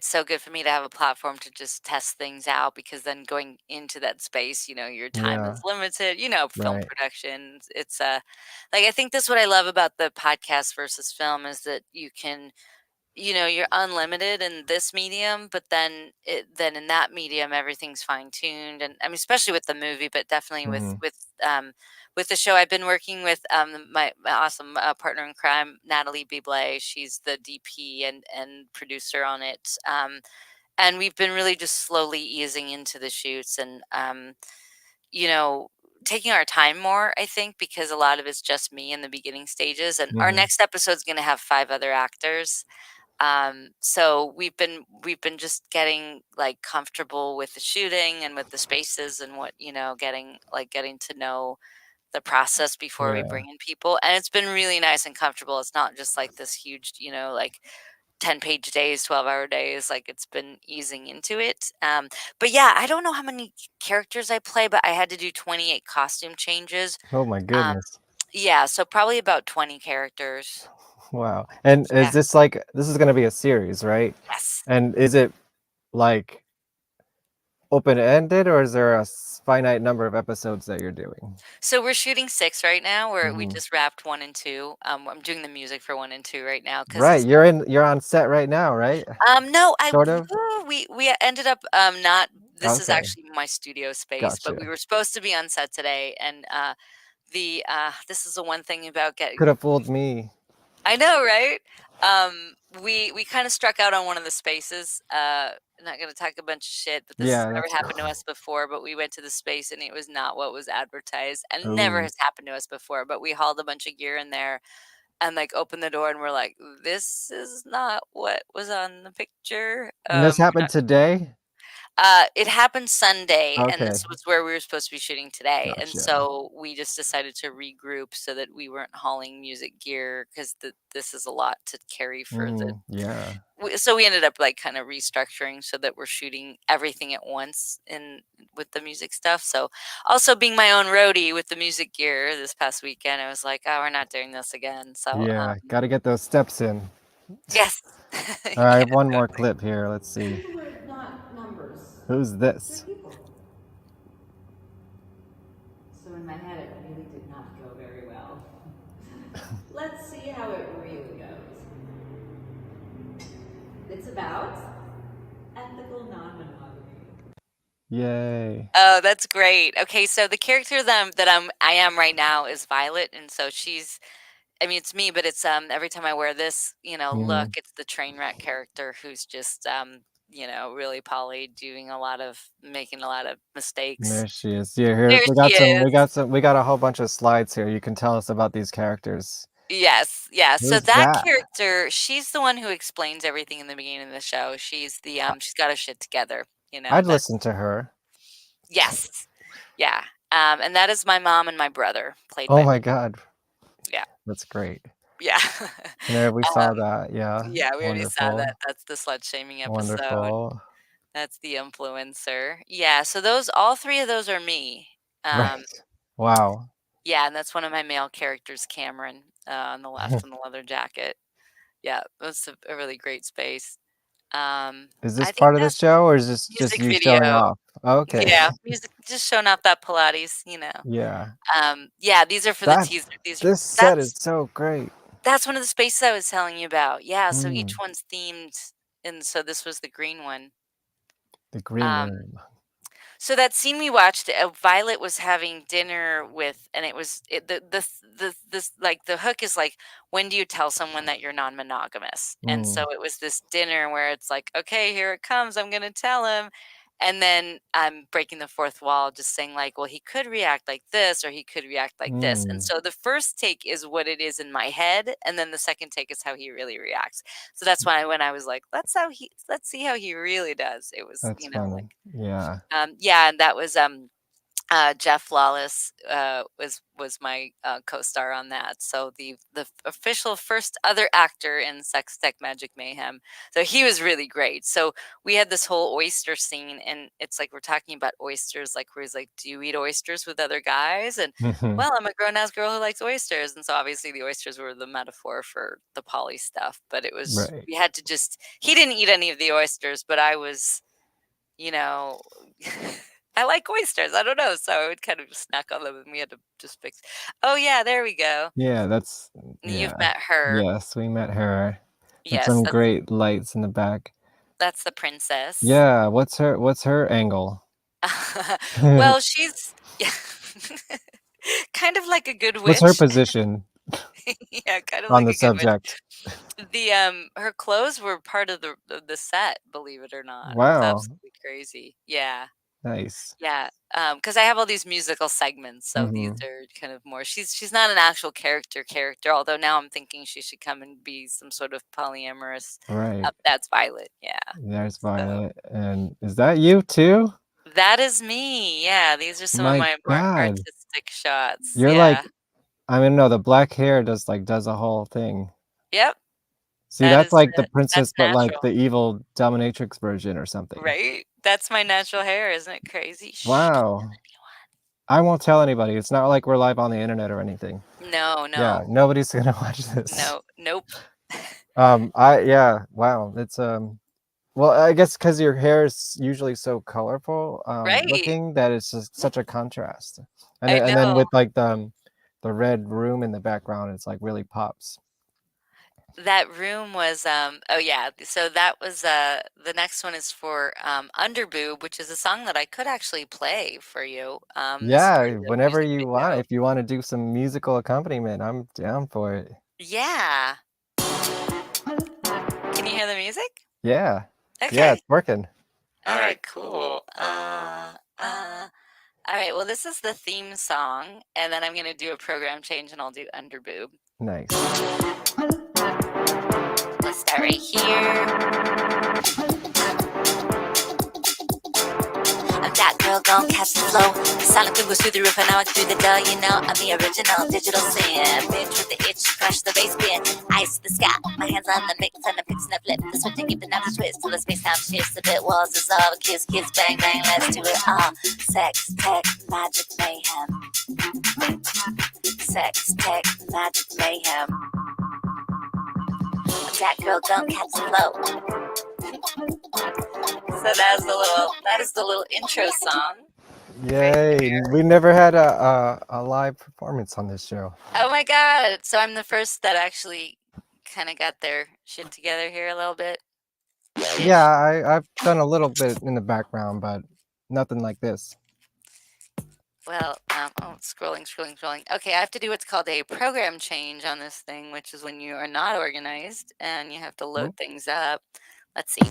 so good for me to have a platform to just test things out because then going into that space, your time Yeah. is limited, film Right. production. It's like I think that's what I love about the podcast versus film is that you can you're unlimited in this medium, but then in that medium everything's fine tuned. And I mean especially with the movie, but definitely with the show. I've been working with my awesome partner in crime, Natalie Biblay. She's the DP and producer on it. And we've been really just slowly easing into the shoots and you know, taking our time more, I think, because a lot of it's just me in the beginning stages. And our next episode's going to have 5 other actors. So we've been just getting like comfortable with the shooting and with the spaces and what, getting to know the process before we Yeah. bring in people. And it's been really nice and comfortable. It's not just like this huge, like 10-page days, 12-hour days. Like it's been easing into it. But yeah, I don't know how many characters I play, but I had to do 28 costume changes. Oh my goodness. Yeah, so probably about 20 characters. Wow. And Yeah. is this is gonna be a series, right? Yes. And is it like open-ended or is there a finite number of episodes that you're doing? So we're shooting 6 right now. We Mhm. just wrapped 1 and 2. I'm doing the music for 1 and 2 right now because Right, it's you're on set right now, right? no, Sort of? we ended up not. This is Okay. actually my studio space, but we Gotcha. were supposed to be on set today, and this is the one thing about getting. Could have fooled me. I know, right? We kind of struck out on one of the spaces. I'm not gonna talk a bunch of shit, but this has Yeah, never that's happened to cool. us before. But we went to the space and it was not what was advertised, and never Ooh. has happened to us before. But we hauled a bunch of gear in there and like opened the door and we're like, this is not what was on the picture. And this We're happened not today? it happened Sunday, and this Okay. was where we were supposed to be shooting today, and Gotcha. so we just decided to regroup so that we weren't hauling music gear because this is a lot to carry for the. Yeah. So we ended up like kind of restructuring so that we're shooting everything at once in with the music stuff. So also being my own roadie with the music gear this past weekend, I was like, oh, we're not doing this again. So Yeah, gotta get those steps in. yes. All right, Yeah, one more totally. clip here. Let's see. People are not numbers. Who's They're this? people. So in my head, it really did not go very well. Let's see how it really goes. It's about ethical non-monogamy. Yay. Oh, that's great. Okay, so the character I am right now is Violet, and so she's. I mean, it's me, but it's every time I wear this, look, Mhm. it's the train wreck character who's just really poly, making a lot of mistakes. There she is. Yeah, here There she is. we got a whole bunch of slides here. You can tell us about these characters. Yes, yeah. So Who's that that? character, she's the one who explains everything in the beginning of the show. She's got her shit together. I'd That's listen to her. yes, yeah. And that is my mom and my brother, played Oh by my me. god. Yeah. That's great. Yeah. Yeah, we saw Um, that. Yeah. yeah, we already saw Wonderful. that. That's the slut shaming episode. Wonderful. That's the influencer. Yeah, so all three of those are me. Right. Wow. Yeah, and that's one of my male characters, Cameron, on the left in the leather jacket. Yeah, it was a really great space. Is I this think part of the that's show, or is this just music you showing video. off? Okay. Yeah, music, just showing off that Pilates, you know. Yeah. Yeah, these are for the teaser. This set is so great. That's one of the spaces I was telling you about. Yeah, so each Mm. one's themed, and so this was the green one. The green room. So that scene we watched, Violet was having dinner with, and it was like the hook is like, when do you tell someone that you're non-monogamous? And so it was this dinner where it's like, okay, here it comes, I'm gonna tell him, and then I'm breaking the fourth wall, just saying like, well, he could react like this, or he could react like this. And so the first take is what it is in my head, and then the second take is how he really reacts. So that's why when I was like, let's see how he really does. It was, That's funny. Yeah. yeah, and that was Jeff Lawless was my co-star on that. So the official first other actor in Sex Tech Magic Mayhem. So he was really great. So we had this whole oyster scene, and it's like we're talking about oysters, like where he's like, do you eat oysters with other guys? And well, I'm a grown-ass girl who likes oysters. And so obviously the oysters were the metaphor for the poly stuff, but it was we had to he didn't eat any of the oysters, but I was, you know, I like oysters. I don't know. So I would kind of snack on them, and we had to just fix. Oh yeah, there we go. Yeah, that's. You've met her. Yes, we met her. Yes, Some great lights in the back. That's the princess. Yeah, what's her angle? Well, she's kind of like a good witch. What's her position? Yeah, kind of on like the a good witch. subject. Her clothes were part of the set, believe it or not. Wow. It's absolutely crazy. Yeah. Nice. Yeah, because I have all these musical segments, so these are kind of more. She's not an actual character, although now I'm thinking she should come and be some sort of polyamorous. Right. That's Violet. Yeah. There's Violet. And is that you too? That is me. Yeah, these are some of my more artistic shots. You're yeah. like, I mean, no, the black hair does a whole thing. Yep. See, that's like the princess, but like the evil dominatrix version or something. Right? That's my natural hair, isn't it crazy? Wow. I won't tell anybody. It's not like we're live on the internet or anything. No. Yeah, nobody's gonna watch this. No, nope. Wow. It's well, I guess because your hair is usually so colorful looking that it's just such a contrast. And then with like the red room in the background, it's like really pops. That room was oh yeah, so that was the next one is for Underboob, which is a song that I could actually play for you. Yeah, whenever you want. If you want to do some musical accompaniment, I'm down for it. Yeah. Can you hear the music? Yeah. Okay. Yeah, it's working. All right, cool. All right, well, this is the theme song, and then I'm going to do a program change, and I'll do Underboob. Nice. Let's start right here. I'm that girl, gon' catch the flow. The silent thing goes through the roof, and now I through the door. You know, I'm the original digital sin. Bitch with the itch, crush the bass bin. Ice the sky, my hands on the mix, and I'm fixing to flip the switch and give the knob a twist till the space time shifts a bit. Walls dissolve, kiss, kiss, bang, bang, let's do it all. Sex, tech, magic, mayhem. Sex, tech, magic, mayhem. That girl, don't catch the flow. So that is the little intro song. Yay! We never had a live performance on this show. Oh my god! So I'm the first that actually kind of got their shit together here a little bit. Yeah, I've done a little bit in the background, but nothing like this. Well, scrolling. Okay, I have to do what's called a program change on this thing, which is when you are not organized and you have to load things up. Let's see.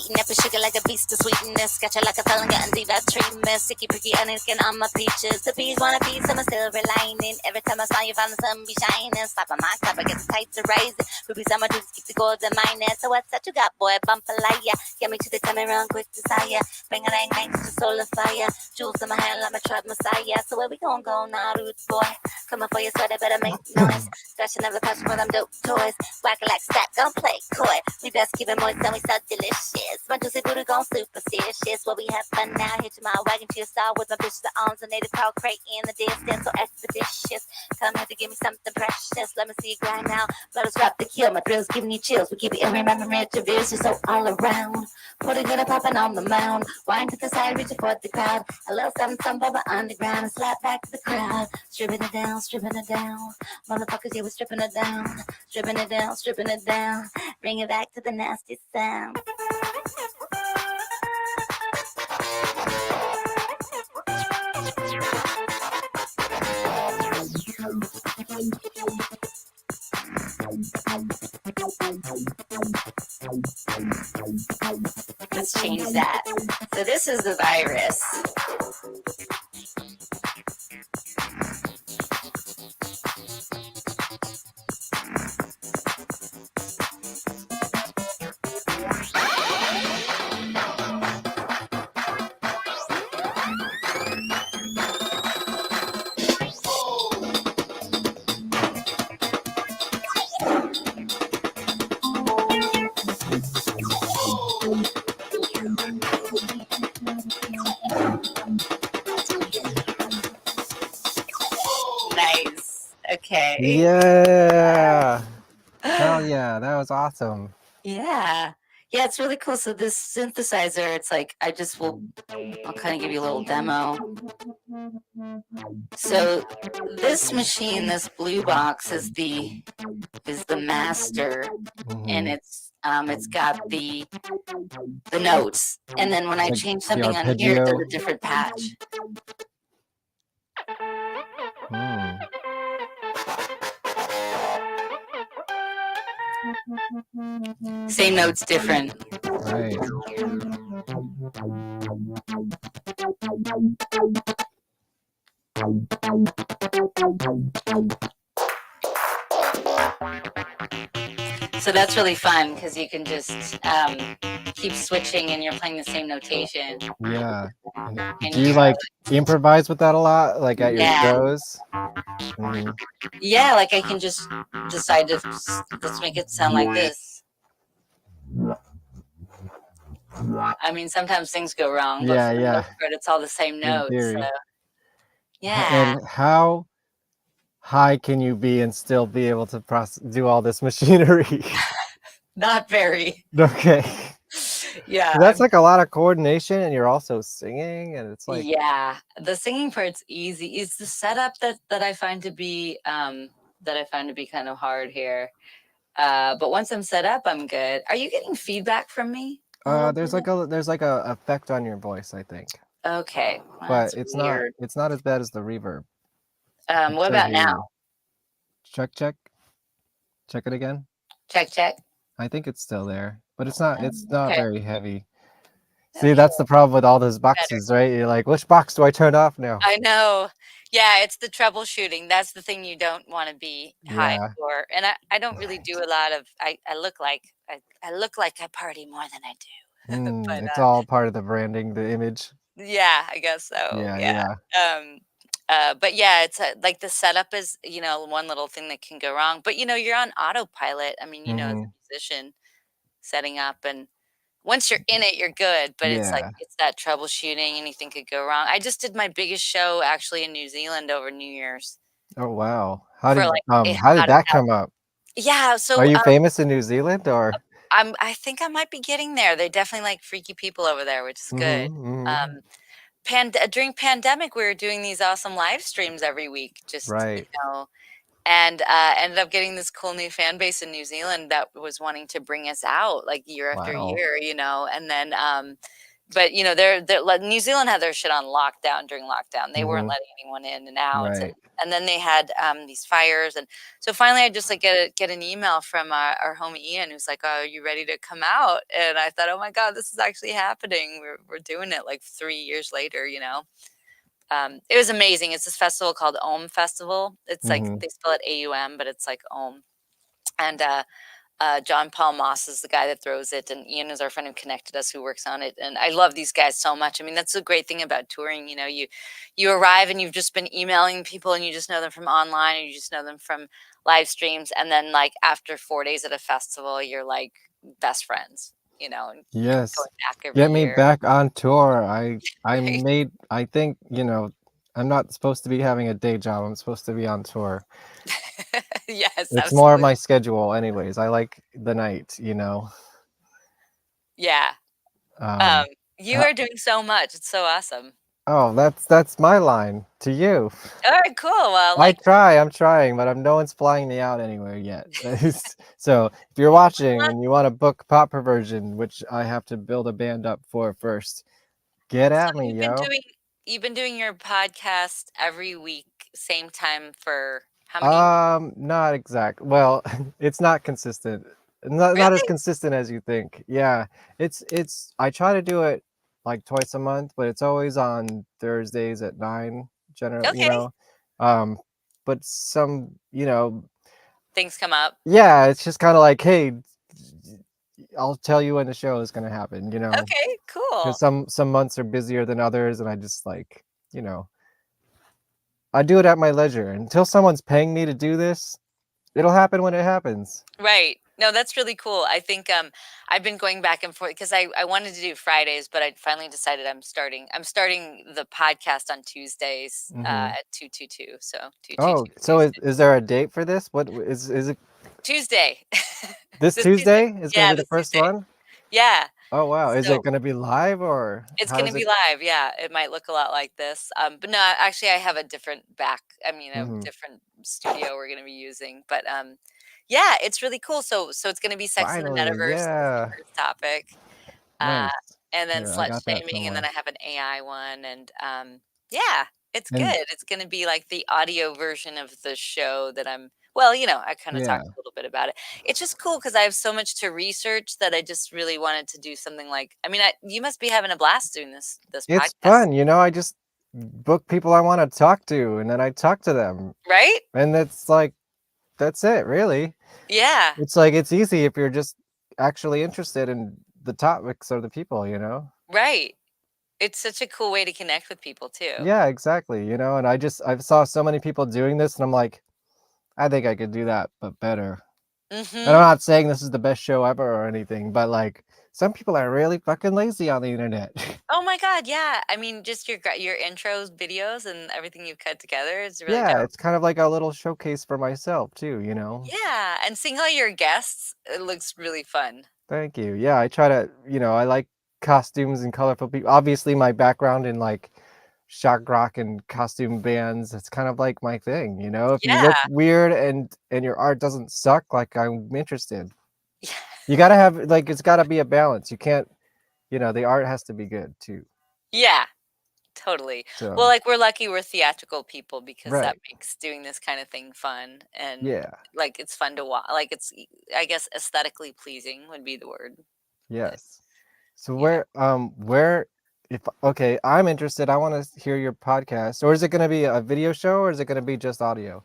eating up sugar like a beast of sweetness. Got you like a felon, getting deep that treatment. Sticky, pricky, onion on my peaches. The bees want a piece of my silver lining. Every time I smile, you find the sun be shining. Slap on my cup, I get the tights to rise. Rubies on my dudes, keep the gold in mine. So what's that you got, boy? Bump a liar. Get me to the time, run quick desire. Bang a lang lang to the soul of fire. Jewels in my hand like my trap messiah. So where we gon' go now, roots boy? Coming for your sweater, better make noise. Fashion never passion for them dope toys. Whack like stack, gon' play coy. We best keep it moist and we so delicious. My juicy booty gon' superstitious. Well, we have fun now. Hit your mind, wagon to your style with my bitch, the arms, a native cow crate in the distance. So expeditious. Come here to give me something precious. Let me see you grind now. Let us drop the kill. My thrills giving you chills. We keep it in remembering to vicious. So all around. Put it good and popping on the mound. Wind to the side, reaching for the crowd. A little something, something but underground. And slap back to the crowd. Stripping it down, stripping it down. Motherfuckers, yeah, we're stripping it down. Stripping it down, stripping it down. Bring it back to the nasty sound. Let's change that. So this is the virus. Nice. Okay. Yeah. Hell yeah, that was awesome. Yeah. Yeah, it's really cool. So this synthesizer, it's like I'll kind of give you a little demo. So this machine, this blue box is the master, and it's got the notes. And then when I Like change the something on here, arpeggio. there's a different patch. Same notes, different. Right. So that's really fun because you can just keep switching and you're playing the same notation. Yeah. And Do you like improvise with that a lot, like at your Yeah. shows? Mhm. Yeah, like I can just decide to let's make it sound like this. I mean, sometimes things go wrong, but for the most part, it's all the same In notes. theory. So. Yeah. And how high can you be and still be able to do all this machinery? Not very. Okay. Yeah. That's like a lot of coordination, and you're also singing, and it's like Yeah, the singing part's easy. It's the setup that I find to be kind of hard here. But once I'm set up, I'm good. Are you getting feedback from me? there's like a effect on your voice, I think. Okay, well, But that's weird. it's not as bad as the reverb. What about now? Check. Check it again. Check. I think it's still there, but it's not Okay. very heavy. See, that's the problem with all those boxes, right? You're like, which box do I turn off now? I know. Yeah, it's the troubleshooting. That's the thing you don't want to be high Yeah. for. And I don't really do a lot of. I look like I party more than I do. But It's all part of the branding, the image. yeah, I guess so. Yeah. But yeah, it's like the setup is, one little thing that can go wrong. But you're on autopilot. I mean, as a musician, setting up, and once you're in it, you're good. But it's like Yeah. it's that troubleshooting, anything could go wrong. I just did my biggest show actually in New Zealand over New Year's. Oh wow. How For did like how did about that come up? Yeah, so Are you famous in New Zealand or? I think I might be getting there. They definitely like freaky people over there, which is good. During pandemic, we were doing these awesome live streams every week, just Right. and ended up getting this cool new fan base in New Zealand that was wanting to bring us out like year after Wow. year, and then but you know, New Zealand had their shit on lockdown during lockdown. They weren't letting anyone in and out, Right. and then they had these fires, and so finally I just like get an email from our homie Ian, who's like, "Oh, are you ready to come out?" And I thought, "Oh my god, this is actually happening. We're doing it like 3 years later, you know." It was amazing. It's this festival called Om Festival. It's like they spell it AUM, but it's like Om, and John Paul Moss is the guy that throws it, and Ian is our friend who connected us, who works on it. And I love these guys so much. I mean, that's the great thing about touring. You know, you arrive and you've just been emailing people, and you just know them from online, and you just know them from live streams, and then like after 4 days at a festival, you're like best friends. You know, and Yes. going back every Get me year. back on tour. I Right. I think, you know, I'm not supposed to be having a day job. I'm supposed to be on tour. Yes, It's more of absolutely. my schedule anyways. I like the night, you know. Yeah. Um, You uh, are doing so much. It's so awesome. oh, that's my line to you. All right, cool. Well, like, I'm trying, but no one's flying me out anywhere yet. So if you're watching and you want to book Pop Perversion, which I have to build a band up for first, get so at me, yo. you've been doing your podcast every week, same time for how many weeks? Not exact. Well, it's not consistent. Not as Really? consistent as you think. Yeah, it's. I try to do it like twice a month, but it's always on Thursdays at 9. Generally, you Okay. know. But some, you know. Things come up. Yeah, it's just kind of like, hey, I'll tell you when the show is gonna happen. You know, Okay, because cool. some months are busier than others, and I just like, you know, I do it at my leisure until someone's paying me to do this. It'll happen when it happens. Right. No, that's really cool. I think I've been going back and forth because I wanted to do Fridays, but I finally decided I'm starting the podcast on Tuesdays Mhm. at 222. So 222 Oh, so Tuesday. is there a date for this? What is it Tuesday. this This Tuesday. Tuesday is gonna Yeah, be the this first Tuesday. one? Yeah. Oh, wow. Is it So gonna be live or it's how gonna does be it live, yeah. It might look a lot like this, but no, actually, I have a different a Mhm. different studio we're gonna be using, but, yeah, it's really cool. So it's gonna be sex in the Finally, metaverse is the yeah. first topic, uh, Nice. and then Here, I slut got that shaming, and then somewhere. I have an AI one, and, yeah, it's And good. It's gonna be like the audio version of the show that well, you know, I kinda yeah. talked a little bit about it. It's just cool because I have so much to research that I just really wanted to do something like I mean, you must be having a blast doing this It's podcast. fun, you know, I just book people I wanna talk to, and then I talk to them. Right? And it's like, that's it, really. Yeah. It's like, it's easy if you're just actually interested in the topics or the people, you know? Right. It's such a cool way to connect with people too. Yeah, exactly, you know, and I've saw so many people doing this, and I'm like, "I think I could do that, but better." And I'm Mhm. not saying this is the best show ever or anything, but, like, some people are really fucking lazy on the internet. Oh my god, yeah. I mean, just your intros, videos, and everything you've cut together is really Yeah, dope. it's kind of like a little showcase for myself too, you know? Yeah, and seeing all your guests, it looks really fun. Thank you. Yeah, I try to, you know, I like costumes and colorful people. Obviously, my background in like shock rock and costume bands, it's kind of like my thing, you know? If you look Yeah. weird and your art doesn't suck, like I'm interested. You gotta have like it's gotta be a balance. You can't, you know, the art has to be good too. Yeah, totally. Well, So like, we're lucky we're theatrical people because that right. makes doing this kind of thing fun, and, Yeah. like, it's fun to watch. Like, I guess aesthetically pleasing would be the word, but, Yes. So you know. where if okay, I'm interested. I want to hear your podcast. Or is it going to be a video show or is it going to be just audio?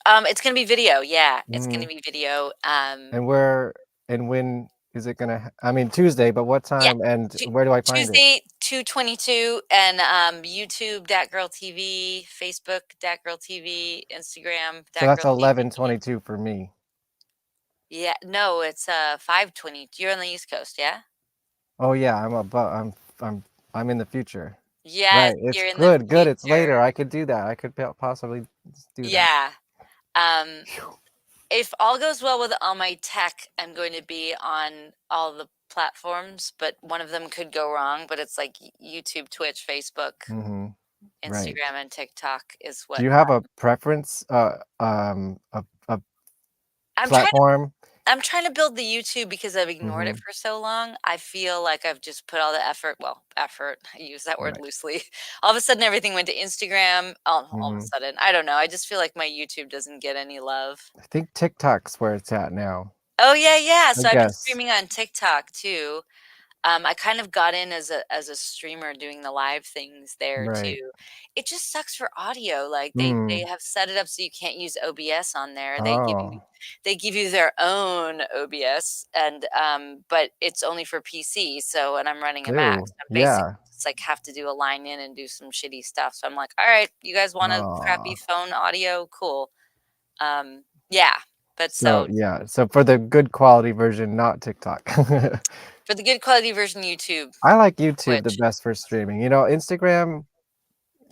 It's gonna be video, yeah, it's gonna Mhm. be video, And where and when is it going to I mean Tuesday, but what yeah, time and Tu where do I find it? Tuesday, 2:22, and, YouTube, Datgirl TV, Facebook, Datgirl TV, Instagram, So that's Datgirl TV. 11:22 for me. Yeah, no, it's, 5:20. You're on the East Coast, yeah? Oh yeah, I'm in the future. Yes, Right. It's you're in the good. It's future. later. I could do that. I could possibly do that. Yeah, um, if all goes well with all my tech, I'm going to be on all the platforms, but one of them could go wrong, but it's like YouTube, Twitch, Facebook, Mhm. Right. Instagram, and TikTok is Do what you have a preference a I'm trying to platform? I'm trying to build the YouTube because I've ignored it Mhm. for so long. I feel like I've just put all the effort. Well, effort. I use that word Right. loosely. All of a sudden, everything went to Instagram. All of a Mhm. sudden, I don't know. I just feel like my YouTube doesn't get any love. I think TikTok's where it's at now. Oh yeah, yeah. I So I've been guess. streaming on TikTok too. I kind of got in as a streamer doing the live things there Right. too. It just sucks for audio. Like they Mm. have set it up so you can't use OBS on there. Oh. They give you their own OBS and but it's only for PC. So and I'm running a Mac. Ew. So I'm basically Yeah. just like have to do a line in and do some shitty stuff. So I'm like, all right, you guys want a crappy Aw. phone audio? Cool. Yeah. But So, so yeah. So for the good quality version, not TikTok. for the good quality version, YouTube, I like YouTube the Twitch. best for streaming. You know, Instagram's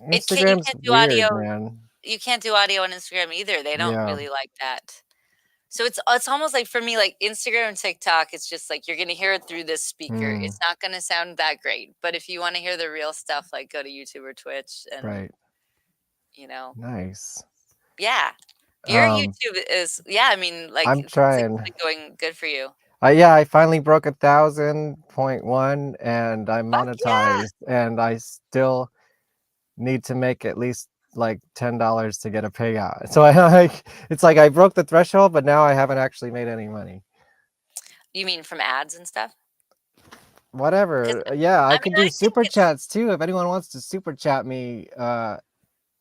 You can't do audio. weird, man. You can't do audio on Instagram either. They don't Yeah. really like that. So it's almost like for me, like Instagram and TikTok, it's just like you're gonna hear it through this speaker. Mm. It's not gonna sound that great. But if you want to hear the real stuff, like go to YouTube or Twitch and Right. you know, Nice. yeah. Your Um, YouTube is yeah, I mean, like I'm it seems like trying. it's been going good for you. Yeah, I finally broke 1,000.1 and I Fuck yeah. monetized, and I still need to make at least like $10 to get a payout. So I like it's like I broke the threshold, but now I haven't actually made any money. You mean from ads and stuff? Because Whatever. Yeah, I I mean, could I do think super it's chats too. If anyone wants to super chat me, I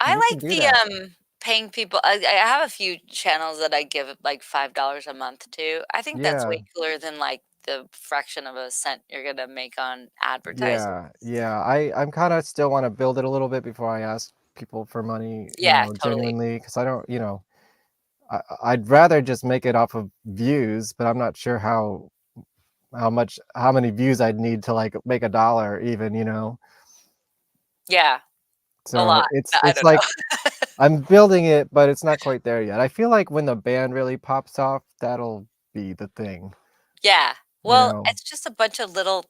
we can like do the that. paying people. I have a few channels that I give like $5 a month to. I think that's Yeah. way cooler than like the fraction of a cent you're gonna make on advertising. Yeah, yeah. I'm kind of still want to build it a little bit before I ask people for money, Yeah, totally. genuinely, because I don't, I'd rather just make it off of views, but I'm not sure how many views I'd need to like make $1 even. Yeah, a So lot. it's I it's don't know. like I'm building it, but it's not quite there yet. I feel like when the band really pops off, that'll be the thing, Yeah. you Well, know? it's just a bunch of little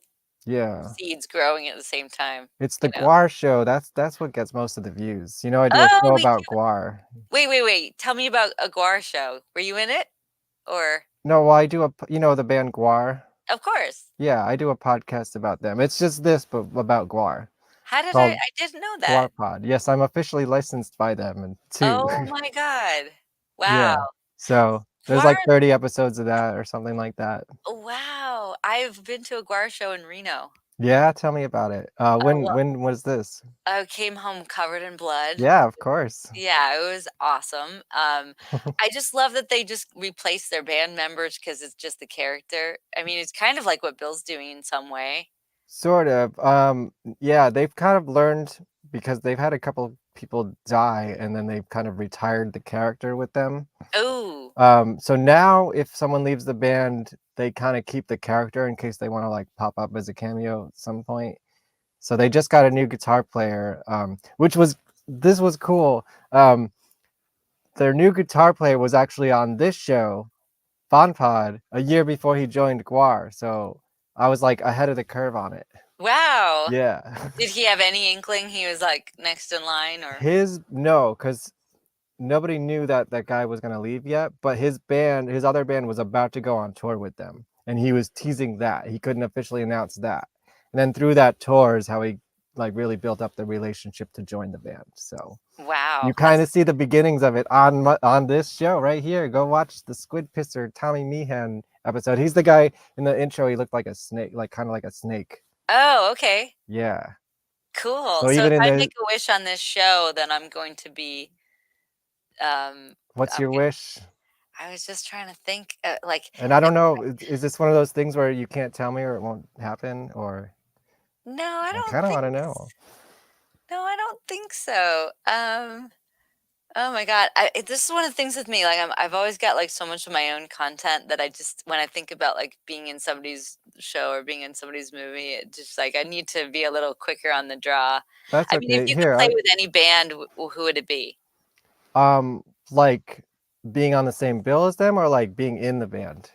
Yeah. seeds growing at the same time, It's the you know? Guar show. That's what gets most of the views. I do a Oh, show me about too. Guar. Wait. Tell me about a Guar show. Were you in it? Or No, well, I do the band Guar? of course. Yeah, I do a podcast about them. It's just this, but about Guar, How did called I didn't know that. GuarPod. Yes, I'm officially licensed by them and too. Oh my god. Wow. Yeah. So there's Guar like 30 episodes of that or something like that. Wow. I've been to a Guar show in Reno. Yeah, tell me about it. Oh, When well, when was this? I came home covered in blood. Yeah, of course. Yeah, it was awesome. I just love that they just replaced their band members because it's just the character. I mean, it's kind of like what Bill's doing in some way. Sort of. Yeah, they've kind of learned because they've had a couple people die and then they've kind of retired the character with them. Oh, So now if someone leaves the band, they kind of keep the character in case they want to like pop up as a cameo at some point. So they just got a new guitar player, this was cool. Their new guitar player was actually on this show, VonPod, a year before he joined Guar. So I was like ahead of the curve on it. wow. Yeah. Did he have any inkling he was like next in line or? No, because nobody knew that that guy was gonna leave yet, but his other band was about to go on tour with them, and he was teasing that. He couldn't officially announce that. And then through that tour is how he like really built up the relationship to join the band. So Wow. you kind of see the beginnings of it on this show right here. Go watch the Squid Pisser Tommy Meehan episode. He's the guy in the intro. He looked like a snake, like kind of like a snake. Oh, okay. Yeah. Cool. So So even if in I the make a wish on this show, then I'm going to be what's I'm your wish? I was just trying to think like And I if don't know, is this one of those things where you can't tell me or it won't happen? Or no, I I don't kind of think want to know. no, I don't think so. Oh my God. This is one of the things with me. Like I've always got like so much of my own content that I just, when I think about like being in somebody's show or being in somebody's movie, it just like, I need to be a little quicker on the draw. That's I mean, if okay. you could Here, play with any band, who would it be? like being on the same bill as them or like being in the band?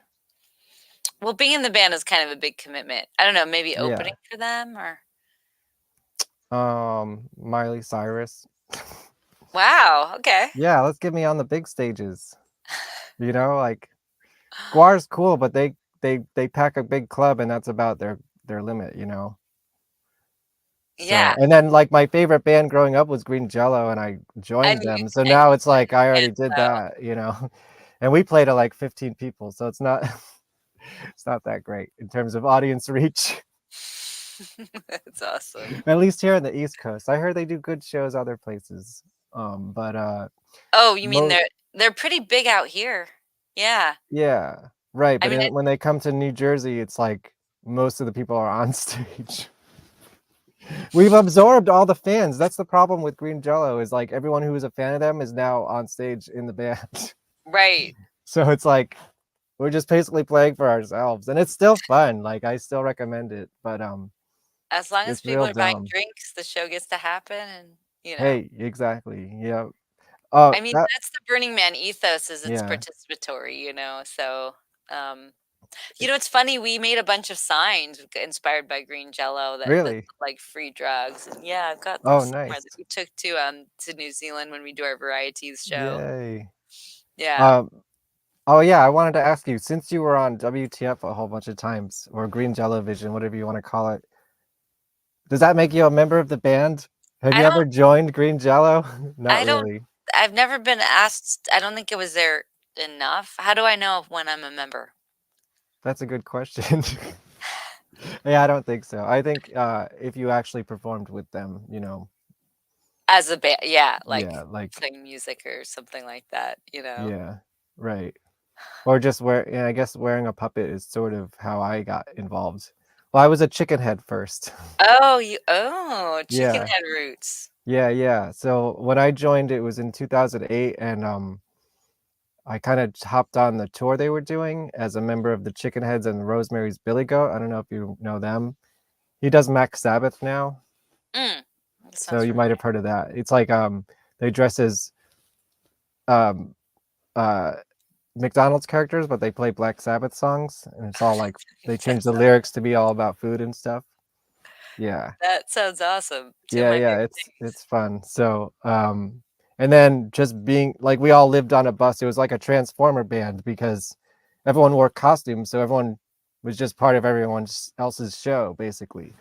Well, being in the band is kind of a big commitment. I don't know, maybe Yeah. opening for them or. Miley Cyrus. Wow. Okay. Yeah, let's get me on the big stages. Like Guar's cool, but they pack a big club, and that's about their limit, you know. So, Yeah. and then like my favorite band growing up was Green Jello, and I I joined knew them. So I now it's like I guess already did so. that, you know. And we played to like 15 people, so it's not it's not that great in terms of audience reach. That's awesome. At least here on the East Coast. I heard they do good shows other places. But Oh, you mean mo they're pretty big out here. Yeah. yeah, right. I But mean, when they come to New Jersey, it's like most of the people are on stage. We've absorbed all the fans. That's the problem with Green Jello is like everyone who was a fan of them is now on stage in the band. right. So it's like we're just basically playing for ourselves, and it's still fun. Like I still recommend it, but As long as it's people real are buying dumb. drinks, the show gets to happen and, you know. Hey, exactly. Yeah. Oh, I mean, that that's the Burning Man ethos is it's yeah. participatory, you know. So, you know, it's funny. We made a bunch of signs inspired by Green Jello that Really? like free drugs. And yeah, I've got them Oh, somewhere nice. that we took to New Zealand when we do our varieties show. Yay. Yeah. Um, oh yeah, I wanted to ask you, since you were on WTF a whole bunch of times, or Green Jello-Vision, whatever you want to call it, does that make you a member of the band? Have I you don't ever joined Green Jello? Not I don't really. I've never been asked. I don't think it was there enough. How do I know when I'm a member? That's a good question. Yeah, I don't think so. I think if you actually performed with them, you know, As a band, yeah, like yeah, like playing music or something like that, you know. yeah, right. Or just yeah, I guess wearing a puppet is sort of how I got involved. Well, I was a chicken head first. Chicken Yeah. head roots. Yeah, yeah. So when I joined, it was in 2008, and I kind of hopped on the tour they were doing as a member of the Chickenheads and Rosemary's Billy Goat. I don't know if you know them. He does Mac Sabbath now, Mm, that so sounds you might familiar. have heard of that. It's like they dress as um uh McDonald's characters, but they play Black Sabbath songs, and it's all like they change the lyrics to be all about food and stuff. Yeah. That sounds awesome. Two of Yeah, my yeah, favorite it's fun. So, and then just being like we all lived on a bus. It was like a Transformer band because everyone wore costumes, so everyone was just part of everyone else's show, basically.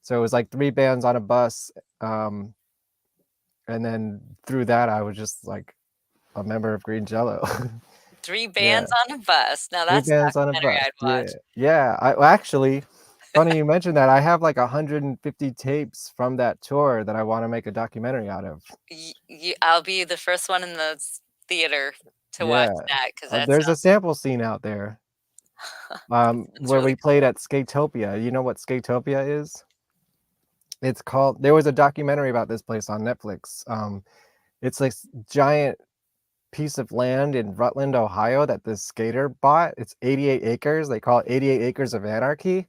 So it was like 3 bands on a bus, and then through that, I was just like a member of Green Jello. 3 Yeah, bands on a bus. Now 3 that's a bands on a documentary bus. I'd Yeah, watch. yeah. Well, actually, funny you mentioned that. I have like 150 tapes from that tour that I want to make a documentary out of. I'll be the first one in the theater to watch Yeah, that because that there's a sounds sample scene out there, sounds where really we played at Skatopia. You know what Skatopia is? It's called. There was a documentary about this place on Netflix. It's like giant piece of land in Rutland, Ohio, that this skater bought. It's 88 acres. They call it 88 acres of anarchy,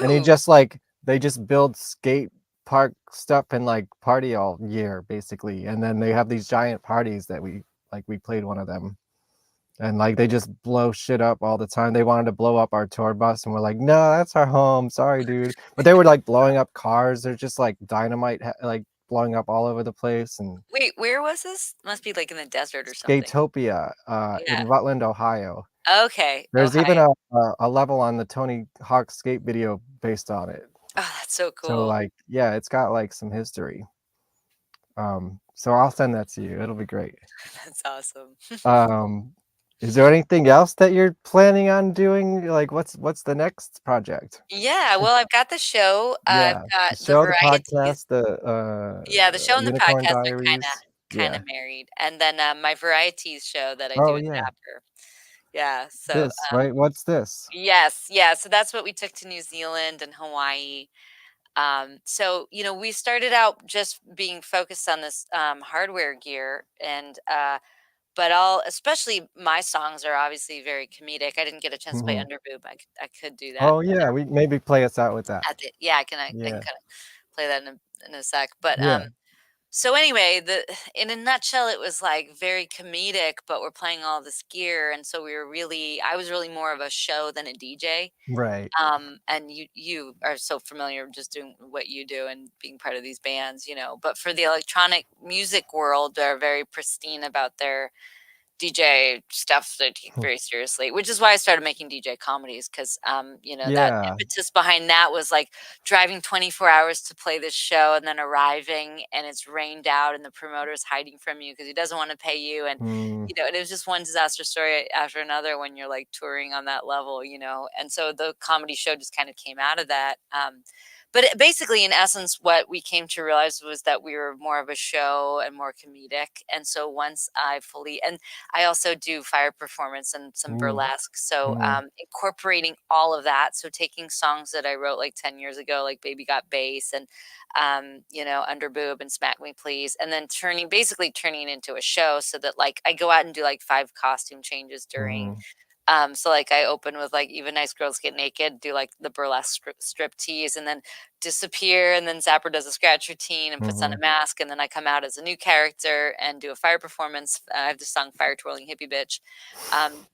and he Ooh. just like they just build skate park stuff and like party all year basically, and then they have these giant parties that we played one of them. And like they just blow shit up all the time. They wanted to blow up our tour bus, and we're like, no, that's our home. Sorry, dude. But they were like blowing up cars. They're just like dynamite, like blowing up all over the place. And Wait, where was this? Must be like in the desert or something. Skatopia, Yeah. in Rutland, Ohio. Okay, There's even Ohio. a level on the Tony Hawk skate video based on it. Oh, that's so So cool. like, yeah, it's got like some history. So I'll send that to you. It'll be great. That's awesome. Um, is there anything else that you're planning on doing? Like, what's the next project? Yeah, well, I've got the show. I've Yeah, got the the show, the varieties. podcast, the Yeah, the show and the Unicorn podcast are kinda Diaries. kinda Yeah. married, and then, my varieties show that I do Oh with yeah, Dapper. Yeah, so, this right. What's this? yes, yeah, so that's what we took to New Zealand and Hawaii. So, you know, we started out just being focused on this, hardware gear and, but especially my songs are obviously very comedic. I didn't get a chance to play Mhm. Underboob. I could do that. Oh yeah, we maybe play us out with that. Yeah, I can Yeah, kinda play that in a sec, but, yeah, so anyway, in a nutshell, it was like very comedic, but we're playing all this gear, and so I was really more of a show than a DJ. right. And you are so familiar just doing what you do and being part of these bands, you know. But for the electronic music world, they're very pristine about their DJ stuff that I take very seriously, which is why I started making DJ comedies because, that Yeah. impetus behind that was like driving 24 hours to play this show and then arriving and it's rained out and the promoter's hiding from you because he doesn't want to pay you. And, Mm, and it was just one disaster story after another when you're like touring on that level, and so the comedy show just kind of came out of that. But basically, in essence, what we came to realize was that we were more of a show and more comedic. And so once and I also do fire performance and some mm, burlesque. So mm. incorporating all of that. So taking songs that I wrote like 10 years ago, like Baby Got Bass and, Under Boob and Smack Me Please, and then basically turning it into a show so that like I go out and do like 5 costume changes during. Mhm. So like I open with like Even Nice Girls Get Naked, do like the burlesque strip tease and then disappear. And then Zapper does a scratch routine and puts on a Mhm. mask. And then I come out as a new character and do a fire performance. I have the song Fire Twirling Hippie Bitch.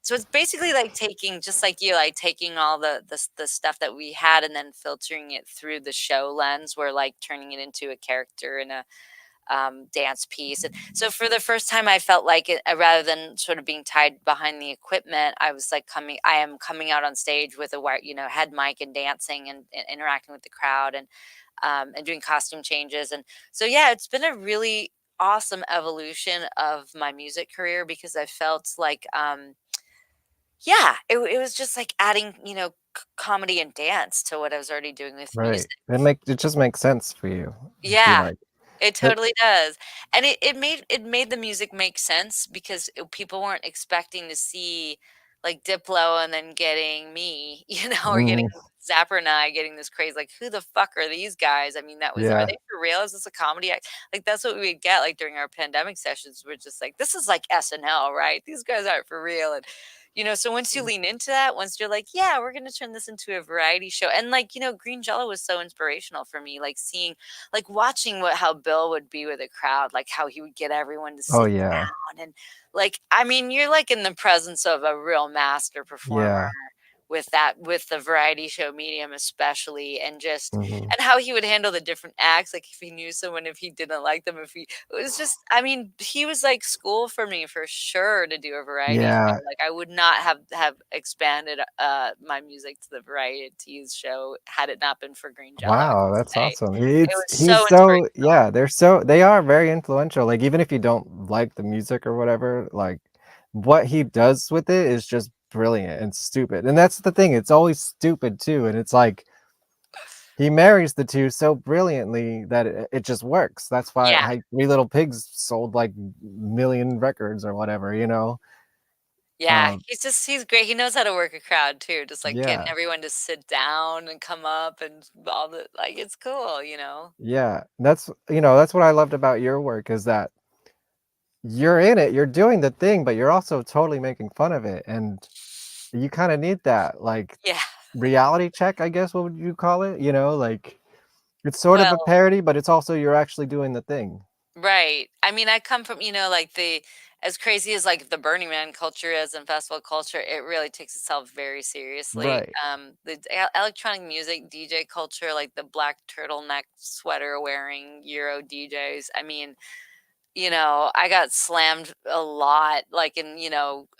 So it's basically like taking, just like you, like taking all the stuff that we had and then filtering it through the show lens. We're like turning it into a character and a dance piece. And so for the first time, I felt like rather than sort of being tied behind the equipment, I am coming out on stage with a head mic and dancing and interacting with the crowd and doing costume changes. And so, yeah, it's been a really awesome evolution of my music career because I felt like, yeah, it was just like adding, comedy and dance to what I was already doing with Right. music. It just makes sense for you, I feel Yeah, like. it It totally does, and it made the music make sense because people weren't expecting to see, like, Diplo and then getting me, or getting Mhm. Zapper and I getting this craze, like, "Who the fuck are these guys?" I mean, "Are Yeah. they for real? Is this a comedy act?" Like, that's what we would get, like, during our pandemic sessions. We're just like, "This is like SNL, right? These guys aren't for real," and, so once you lean into that, once you're like, "Yeah, we're gonna turn this into a variety show," and, like, Green Jello was so inspirational for me, like watching how Bill would be with a crowd, like how he would get everyone to Oh, sit yeah. down and like, I mean, you're like in the presence of a real master performer Yeah. with the variety show medium especially Mhm. and how he would handle the different acts, like if he knew someone, if he didn't like them, if he it was just I mean, he was like school for me for sure to do a variety show. Yeah. Like I would not have expanded my music to the varieties show had it not been for Green Jello, I Wow, would that's say. awesome. It was He's so so inspirational. yeah, they are very influential, like, even if you don't like the music or whatever, like, what he does with it is just brilliant and stupid, and that's the thing, it's always stupid too, and it's like, he marries the 2 so brilliantly that it just works. That's why Yeah. Three Little Pigs sold, like, million records or whatever, you know? Yeah, Um, he's great. He knows how to work a crowd too, just like getting yeah. everyone to sit down and come up and all it's cool, Yeah, that's what I loved about your work is that you're in it, you're doing the thing, but you're also totally making fun of it, and you kinda need that, like, Yeah. reality check, I guess, what would you call it? Like, it's sort of a Well, parody, but it's also you're actually doing the thing. right. I mean, I come from, like as crazy as like the Burning Man culture is and festival culture, it really takes itself very seriously. Right. The electronic music DJ culture, like the black turtleneck sweater wearing Euro DJs. I mean, I got slammed a lot, like in,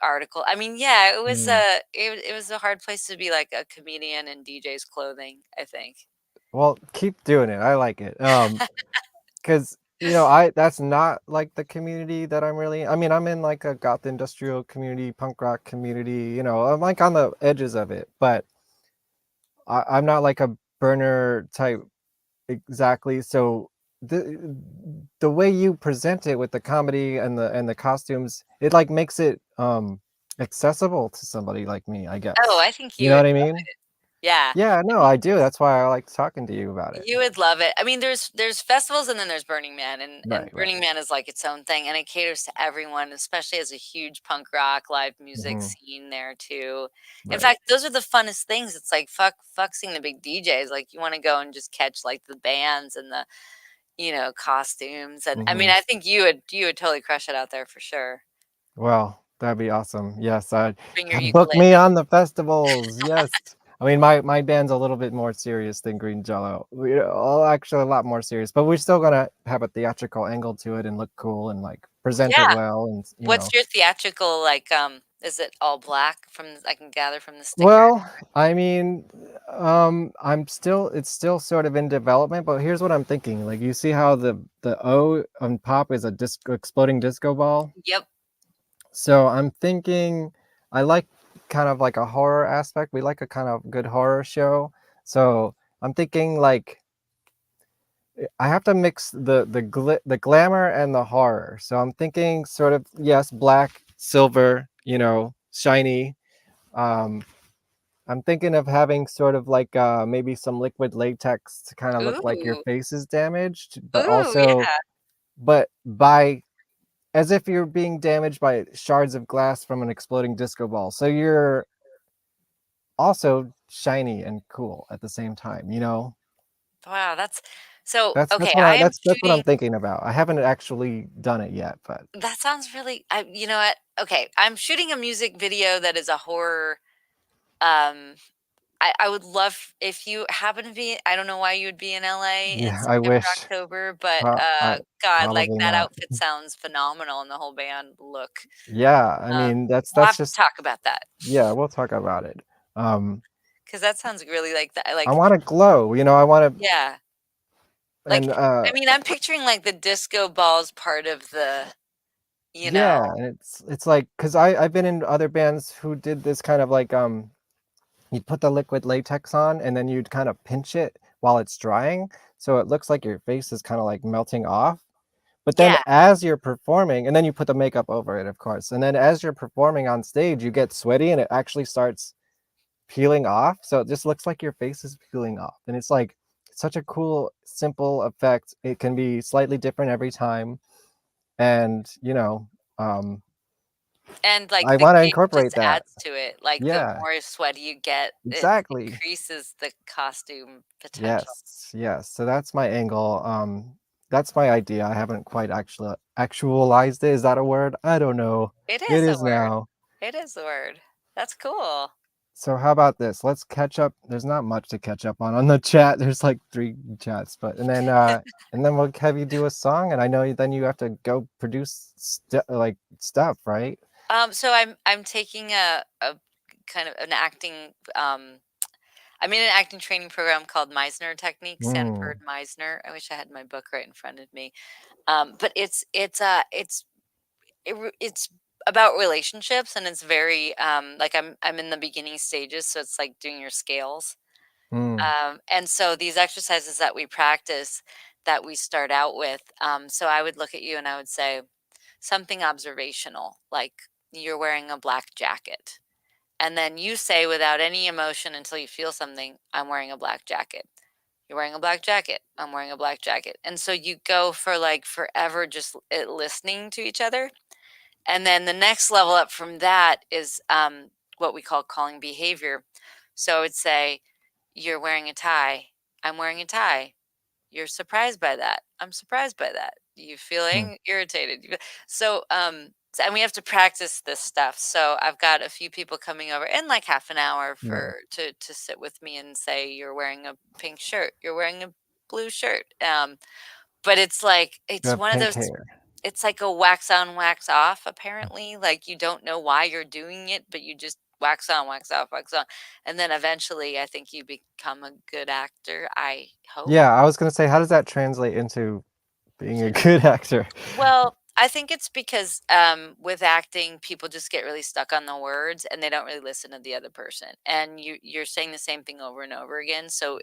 article. I mean, yeah, Mm. it was a hard place to be like a comedian in DJ's clothing, I think. Well, keep doing it, I like it, 'cause, I that's not, like, the community that I'm really I mean, I'm in, like, a goth industrial community, punk rock community, I'm, like, on the edges of it, but I'm not like a burner type exactly, so the way you present it with the comedy and the costumes, it, like, makes it, accessible to somebody like me, I Oh, guess. I think You you know would what I love mean? it. Yeah. Yeah, I no, mean, I do, that's why I like talking to you about it. you would love it. I mean, there's festivals and then there's Burning Man, and Right, right. Burning Man is like its own thing, and it caters to everyone, especially as a huge punk rock live music Mhm. scene there too. In Right. fact, those are the funnest things. It's like fuck seeing the big DJs. Like you want to go and just catch like the bands and the costumes, and I mean, Mhm. I think you would totally crush it out there for sure. Well, that'd be awesome. Yes, Bring your book ukulele. me on the festivals, yes. I mean, my band's a little bit more serious than Green Jello. We're all actually a lot more serious, but we're still gonna have a theatrical angle to it and look cool and like present it Yeah. well, and What's your theatrical like? Is it all black? I can gather from the sticker. Well, I mean, it's still sort of in development, but here's what I'm thinking. Like, you see how the O on pop is a exploding disco ball? Yep. So I'm thinking I like kind of like a horror aspect. We like a kind of good horror show. So I'm thinking like I have to mix the glamour and the horror. So I'm thinking sort of, yes, black, silver, shiny. Um, I'm thinking of having sort of like maybe some liquid latex to kind of look like your Ooh. face is damaged, but Ooh, also, yeah. but by as if you're being damaged by shards of glass from an exploding disco ball. So you're also shiny and cool at the same time, Wow, that's so That's okay. what I I am that's what I'm shooting. thinking about. I haven't actually done it yet, but That sounds really. You know what? Okay, I'm shooting a music video that is a horror. Um, I would love if you happen to be. I don't know why you would be in LA in yeah, I September, wish. October, but I God, like probably that not. outfit sounds phenomenal, and the whole band look. Yeah, I mean, We'll that's have to just talk about that yeah, we'll talk about it. Um, because that sounds really like that. I Like, wanna glow, I wanna yeah, like and, I mean, I'm picturing like the disco balls part of the, you know. yeah, and it's like 'cause I've been in other bands who did this kind of like, you'd put the liquid latex on, and then you'd kind of pinch it while it's drying, so it looks like your face is kinda, like, melting off. But then Yeah. as you're performing and then you put the makeup over it, of course, and then as you're performing on stage, you get sweaty and it actually starts peeling off, so it just looks like your face is peeling off, and it's, like, such a cool, simple effect. It can be slightly different every time, and, And, like, I the wanna cape incorporate just that. adds to it, like, the Yeah. more sweaty you get, it Exactly. increases the costume potential. Yes, yes, so that's my angle, that's my idea. I haven't quite actualized it. Is that a word? I don't know. It It is a is word. now. It is a word. That's cool. So how about this? Let's catch up. There's not much to catch up on the chat. There's like 3 chats, but and then we'll have you do a song, and I know then you have to go produce stuff, right? So I'm taking a kind of an acting, I'm in an acting training program called Meisner Technique, Mm, Sanford Meisner. I wish I had my book right in front of me. But it's about relationships, and it's very, like, I'm in the beginning stages, so it's like doing your scales. mm, And so these exercises that we practice, that we start out with, so I would look at you and I would say something observational, like you're wearing a black jacket. And then you say without any emotion until you feel something, I'm wearing a black jacket. You're wearing a black jacket. I'm wearing a black jacket. And so you go for like forever just listening to each other. And then the next level up from that is what we call calling behavior. So I would say, you're wearing a tie. I'm wearing a tie. You're surprised by that. I'm surprised by that. You mm, feeling irritated. And we have to practice this stuff. So I've got a few people coming over in like half an hour yeah. to sit with me and say, you're wearing a pink shirt. You're wearing a blue shirt. But it's like, You it's have one of pink those, hair. it's like a wax on, wax off, apparently. Like, you don't know why you're doing it, but you just wax on, wax off, wax on. And then eventually, I think you become a good actor, I hope. Yeah, I was gonna say, how does that translate into being a good actor? Well, I think it's because with acting, people just get really stuck on the words and they don't really listen to the other person. And you're saying the same thing over and over again. So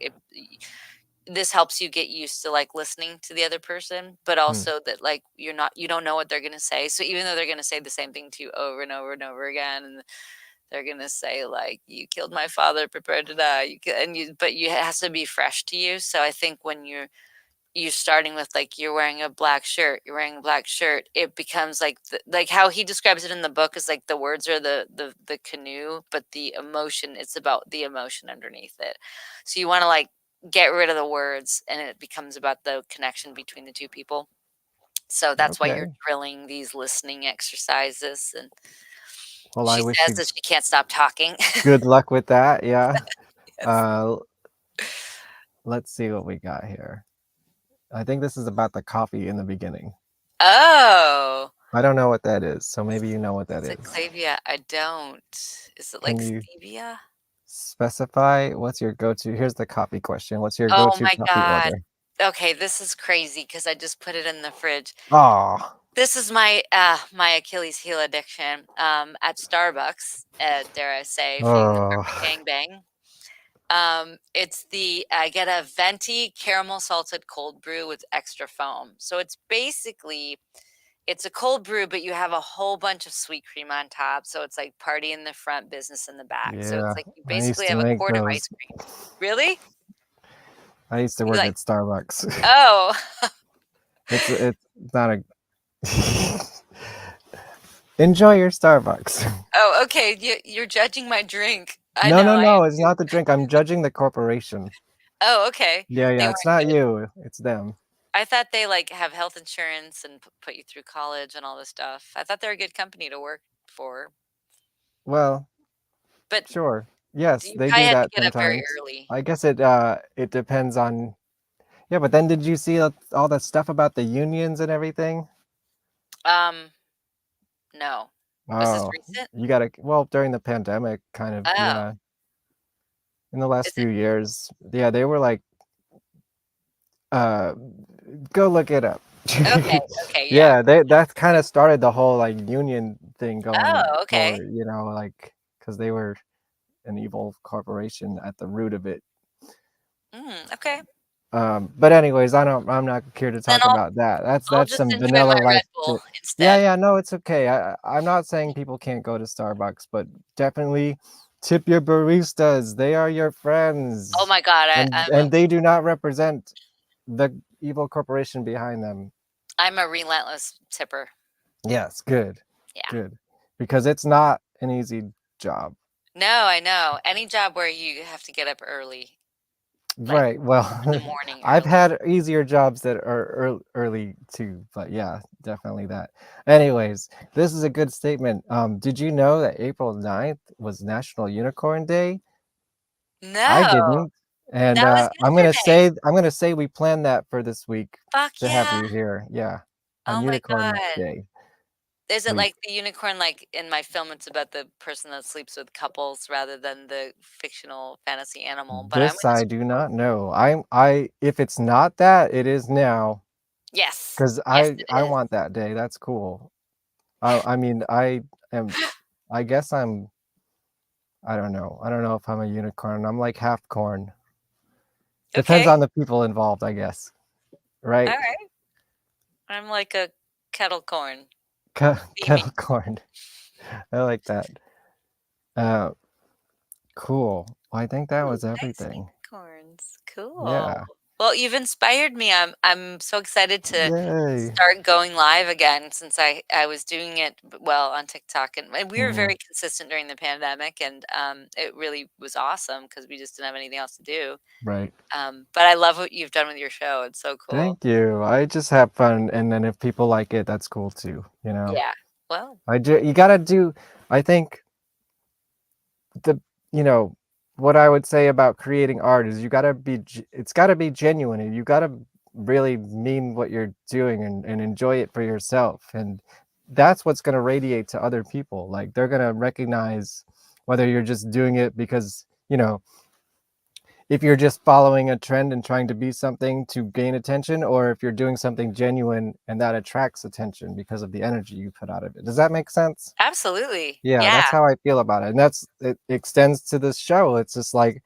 this helps you get used to like listening to the other person, but Mm, also that like you don't know what they're gonna say. So even though they're gonna say the same thing to you over and over and over again, and they're gonna say like, "You killed my father, prepare to die," but it has to be fresh to you. So I think when you're starting with like, you're wearing a black shirt, you're wearing a black shirt, it becomes like like how he describes it in the book is like the words are the canoe, but the emotion, it's about the emotion underneath it. So you want to like get rid of the words, and it becomes about the connection between the two people. So that's why you're okay. drilling these listening exercises. And Well, I she wish says you that she can't stop talking. good luck with that, yeah. Uh, let's see what we got here. I think this is about the coffee in the beginning. Oh. I don't know what that is, so maybe you know what that is. Cyclavia, I don't. Is it like Can you stevia? specify what's your go-to? Here's the coffee question. What's your Oh go-to my coffee god. order? Okay, this is crazy because I just put it in the fridge. Aw. This is my my Achilles heel addiction. At Starbucks, dare I say, feeding the Oh. perfect gangbang. It's I get a venti caramel salted cold brew with extra foam. So it's basically it's a cold brew, but you have a whole bunch of sweet cream on top. So it's like party in the front, business in the back. So Yeah, it's like you I used basically to have a make quart of ice those. cream. Really? I used to You work like? at Starbucks. Oh. It's not a Enjoy your Starbucks. Oh, okay. You're judging my drink. I No, know. no, I no, am it's too. not the drink. I'm judging the corporation. Oh, okay. Yeah, They yeah, weren't it's not good. you. It's them. I thought they like have health insurance and put you through college and all this stuff. I thought they're a good company to work for. Well, But sure. Yes, you they probably do had to that get up very sometimes. early. I guess it depends on. Yeah, but then did you see all that stuff about the unions and everything? No. Was this Oh, recent? you gotta, well, during the pandemic, kind of, Oh. yeah. In the last Is it? few years, yeah, they were like, uh, go look it up. Okay. Okay. Yeah. Yeah, that kind of started the whole like union thing going Oh, okay. forward, like, because they were an evil corporation at the root of it. Okay. But anyways, I'm not here to Then talk about that. I'll That's just some enjoy vanilla my Red life Bull shit. Yeah, instead. yeah, no, it's okay. I'm not saying people can't go to Starbucks, but definitely tip your baristas. They are your Oh friends. my God. And they do not represent the evil corporation behind them. I'm a relentless tipper. Yes, good. Yeah. Good. Because it's not an easy job. No, I know. Any job where you have to get up early, like Right. Well, in the morning I've early. had easier jobs that are early too, but yeah, definitely that. Anyways, this is a good statement. Did you know that April 9th was National Unicorn Day? I No. didn't. And That was yesterday. I'm gonna say we planned that for this week Fuck to have yeah. you here. Yeah, on Oh my Unicorn God. Day Is it week. like the unicorn, like in my film, it's about the person that sleeps with couples rather than the fictional fantasy animal, but I'm This gonna I do not know. I if it's not that, it is now. Yes. 'Cause Yes, I it is. want that day. That's cool. I mean, am I guess I don't know. I don't know if I'm a unicorn. I'm like half corn. Depends Okay. on the people involved, I guess. Right? Alright. I'm like a kettle corn. Steamy. Kettle corn. I like that. Uh, cool. Well, I think that Ooh, was nice everything. unicorns. Cool. Yeah. Well, you've inspired me. I'm so excited to Yay. start going live again since I was doing it well on TikTok and we were Mhm. very consistent during the pandemic and it really was awesome because we just didn't have anything else to do. Right. But I love what you've done with your show. It's so cool. Thank you. I just have fun, and then if people like it, that's cool too, you know? Yeah. Well, You gotta do I think the what I would say about creating art is you gotta it's gotta be genuine, and you gotta really mean what you're doing and enjoy it for yourself, and that's what's gonna radiate to other people. Like, they're gonna recognize whether you're just doing it because, if you're just following a trend and trying to be something to gain attention, or if you're doing something genuine and that attracts attention because of the energy you put out of it. Does that make sense? absolutely. Yeah, Yeah. that's how I feel about it. And it extends to this show. It's just like,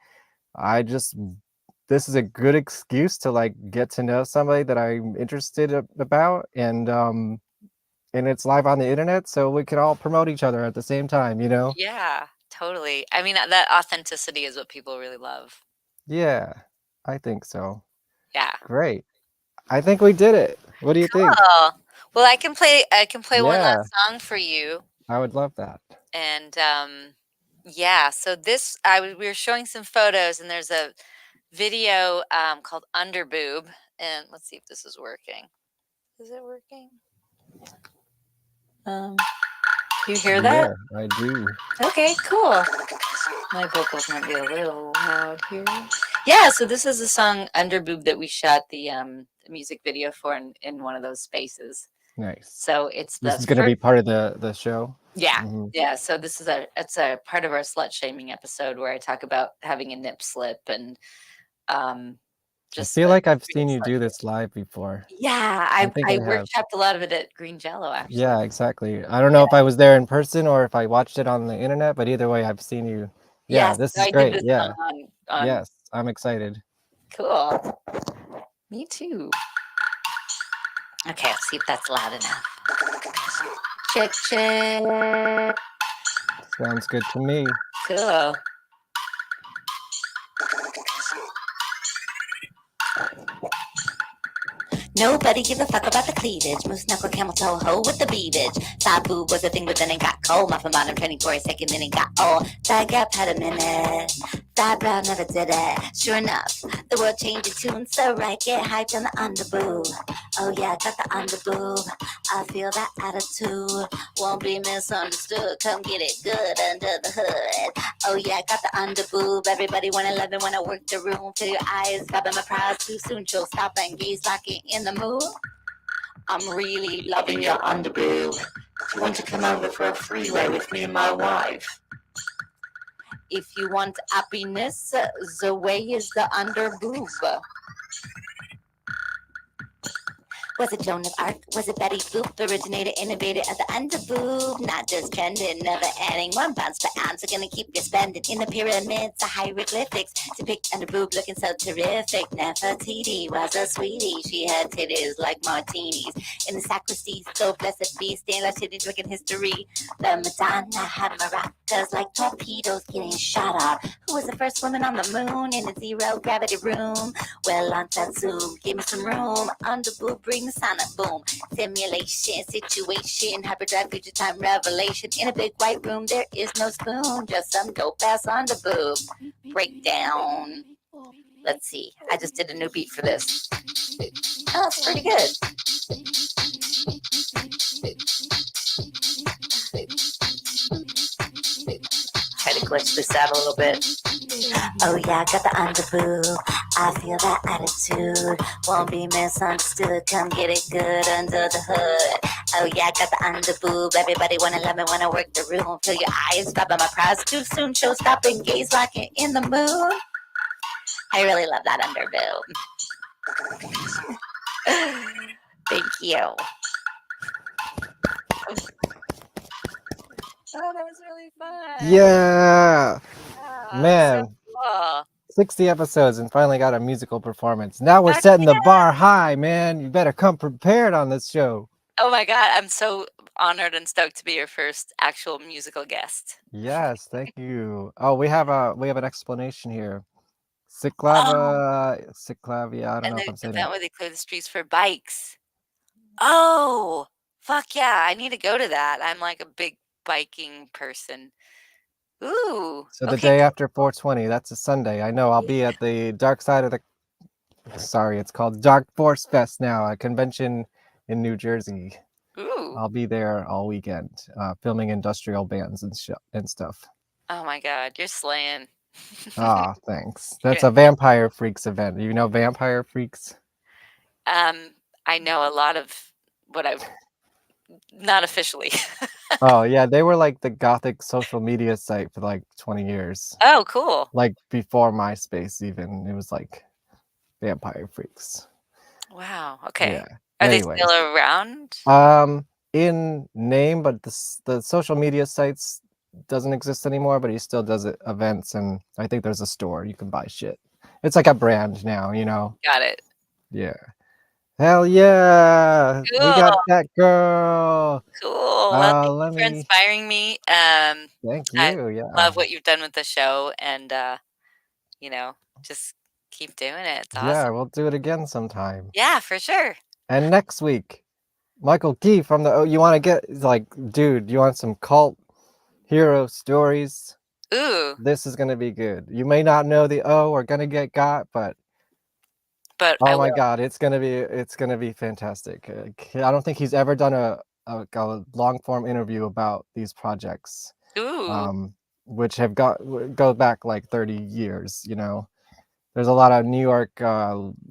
this is a good excuse to like get to know somebody that I'm interested about. And it's live on the internet, so we can all promote each other at the same time, you know? Yeah, totally. I mean, that authenticity is what people really love. Yeah, I think so. Yeah. Great. I think we did it. What do you think? Cool. Well, I can play one Yeah, last song for you. I would love that. And yeah, so we were showing some photos and there's a video called Underboob and let's see if this is working. Is it working? You hear that? Yeah, I do. Okay, cool. My vocals might be a little loud here. Yeah, so this is a song Underboob that we shot the music video for in one of those spaces. Nice. So it's This the is gonna be first. part of the show. Yeah, Mhm. yeah. So this is it's a part of our slut shaming episode where I talk about having a nip slip and I just feel the like I've real seen you slut do shame. this live before. Yeah, I I think I I have. workshopped a lot of it at Green Jello actually. Yeah, exactly. I don't know if I was there in person or if I watched it on the internet, but either way, I've seen you. Yeah, Yes, this so is I did great. this Yeah. on Yes, I'm excited. cool. Me too. Okay, let's see if that's loud enough. Check, check. Sounds good to me. Cool. Nobody give a fuck about the cleavage. Moose knuckle, camel toe, hoe with the beadage. Side boob was a thing, but then it got cold. Muffin bottom training for a second, then it got old. Thigh gap had a minute. Thigh brow never did it. Sure enough, the world changed its tune. So right, get hyped on the underboob. Oh yeah, got the underboob. I feel that attitude. Won't be misunderstood. Come get it good under the hood. Oh yeah, got the underboob. Everybody wanna love it when I work the room. Feel your eyes grabbing my prize too soon. She'll stop and gaze locking in the mood. I'm really loving your underboob. If you want to come over for a freeway with me and my wife. If you want happiness, the way is the underboob. Was it Joan of Arc? Was it Betty Boop? Originator, innovator at the underboob. Not just trending, never adding one bounce per ounce. We're gonna keep you spending in the pyramids, the hieroglyphics. Depict underboob looking so terrific. Nefertiti was a sweetie. She had titties like martinis. In the sacristy, so blessed be. Stainless titties drinking history. The Madonna had maracas like torpedoes getting shot up. Who was the first woman on the moon in a zero gravity room? Well, on that Zoom, give me some room. Underboob, bring the sonic boom. Simulation, situation, hyperdrive, future time revelation. In a big white room, there is no spoon, just some dope ass underboob. Breakdown. Let's see. I just did a new beat for this. Oh, it's pretty good. Try to glitch this out a little bit. Oh yeah, got the underboob. I feel that attitude. Won't be misunderstood. Come get it good under the hood. Oh yeah, got the underboob. Everybody wanna love me, wanna work the room. Feel your eyes grabbing my prize too soon. Show stopping, gaze locking in the mood. I really love that underboob. Thank you. Oh, that was really fun. Yeah. Man. So cool. 60 episodes and finally got a musical performance. Now we're Heck setting the yeah. bar high, man. You better come prepared on this show. Oh my God, I'm so honored and stoked to be your first actual musical guest. Yes, thank you. Oh, we have an explanation here. Oh, Ciclavia, I don't and know the if I'm saying event it. where they clear the streets for bikes. Oh, fuck yeah, I need to go to that. I'm like a big biking person. Ooh, So the okay, day after 420, that's a Sunday. I know I'll be at the dark side of the it's called Dark Force Fest now, a convention in New Jersey. Ooh. I'll be there all weekend, filming industrial bands and stuff. Oh my God, you're slaying. Ah, thanks. That's a Vampire Freaks event. You know Vampire Freaks? I know a lot of what I've not officially. Oh yeah, they were like the gothic social media site for like 20 years. Oh, cool. Like before MySpace even. It was like Vampire Freaks. Wow. Okay. Yeah. Are they Anyways. still around? In name, but the social media sites doesn't exist anymore, but he still does events, and I think there's a store you can buy shit. It's like a brand now, you know. Got it. Yeah. Hell yeah. We got Cool. that girl. Cool. Well, Let thank you for me inspiring me. thank I you. Yeah. love what you've done with the show, and just keep doing it. It's Yeah, awesome. we'll do it again sometime. Yeah, for sure. And next week, Michael Key from the you want to get like, dude, you want some cult hero stories? Ooh. This is gonna be good. You may not know the we're gonna get got, but I oh my will. God, it's gonna be fantastic. I don't think he's ever done a a long form interview about these projects, Ooh. which have go back like 30 years. There's a lot of New York,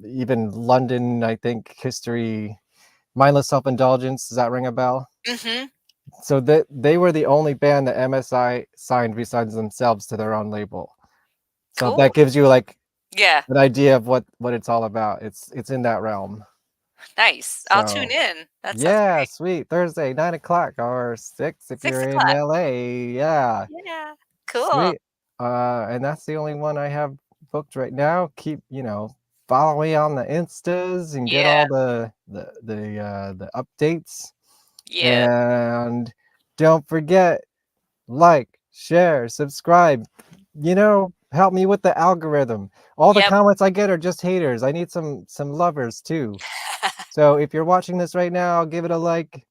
even London, I think, history. Mindless Self-Indulgence, does that ring a bell? Mm-hmm. So they were the only band that MSI signed besides themselves to their own label. So Cool. that gives you like Yeah. an idea of what it's all about. It's in that realm. Nice. I'll So tune in. That sounds yeah, great. sweet. Thursday, 9 o'clock or 6 if 6 you're in o'clock. LA. Yeah. Yeah. Cool. Sweet. And that's the only one I have booked right now. Keep, follow me on the Instas and get all the updates. Yeah. And don't forget, like, share, subscribe. Help me with the algorithm. All the Yep. comments I get are just haters. I need some lovers too. So if you're watching this right now, give it a like,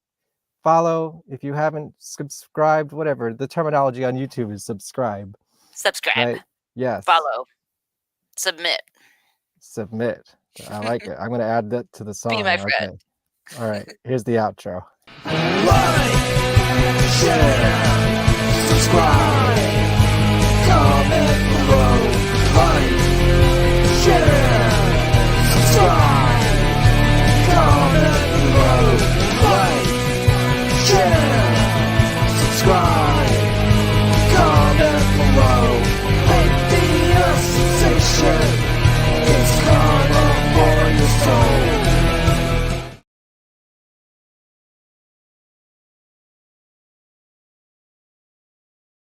follow. If you haven't subscribed, whatever. The terminology on YouTube is subscribe. Subscribe. Right? Yes. Follow. Submit. Submit. I like it. I'm going to add that to the song. Be my friend. Okay. All right. Here's the outro. Like, share, subscribe, comment.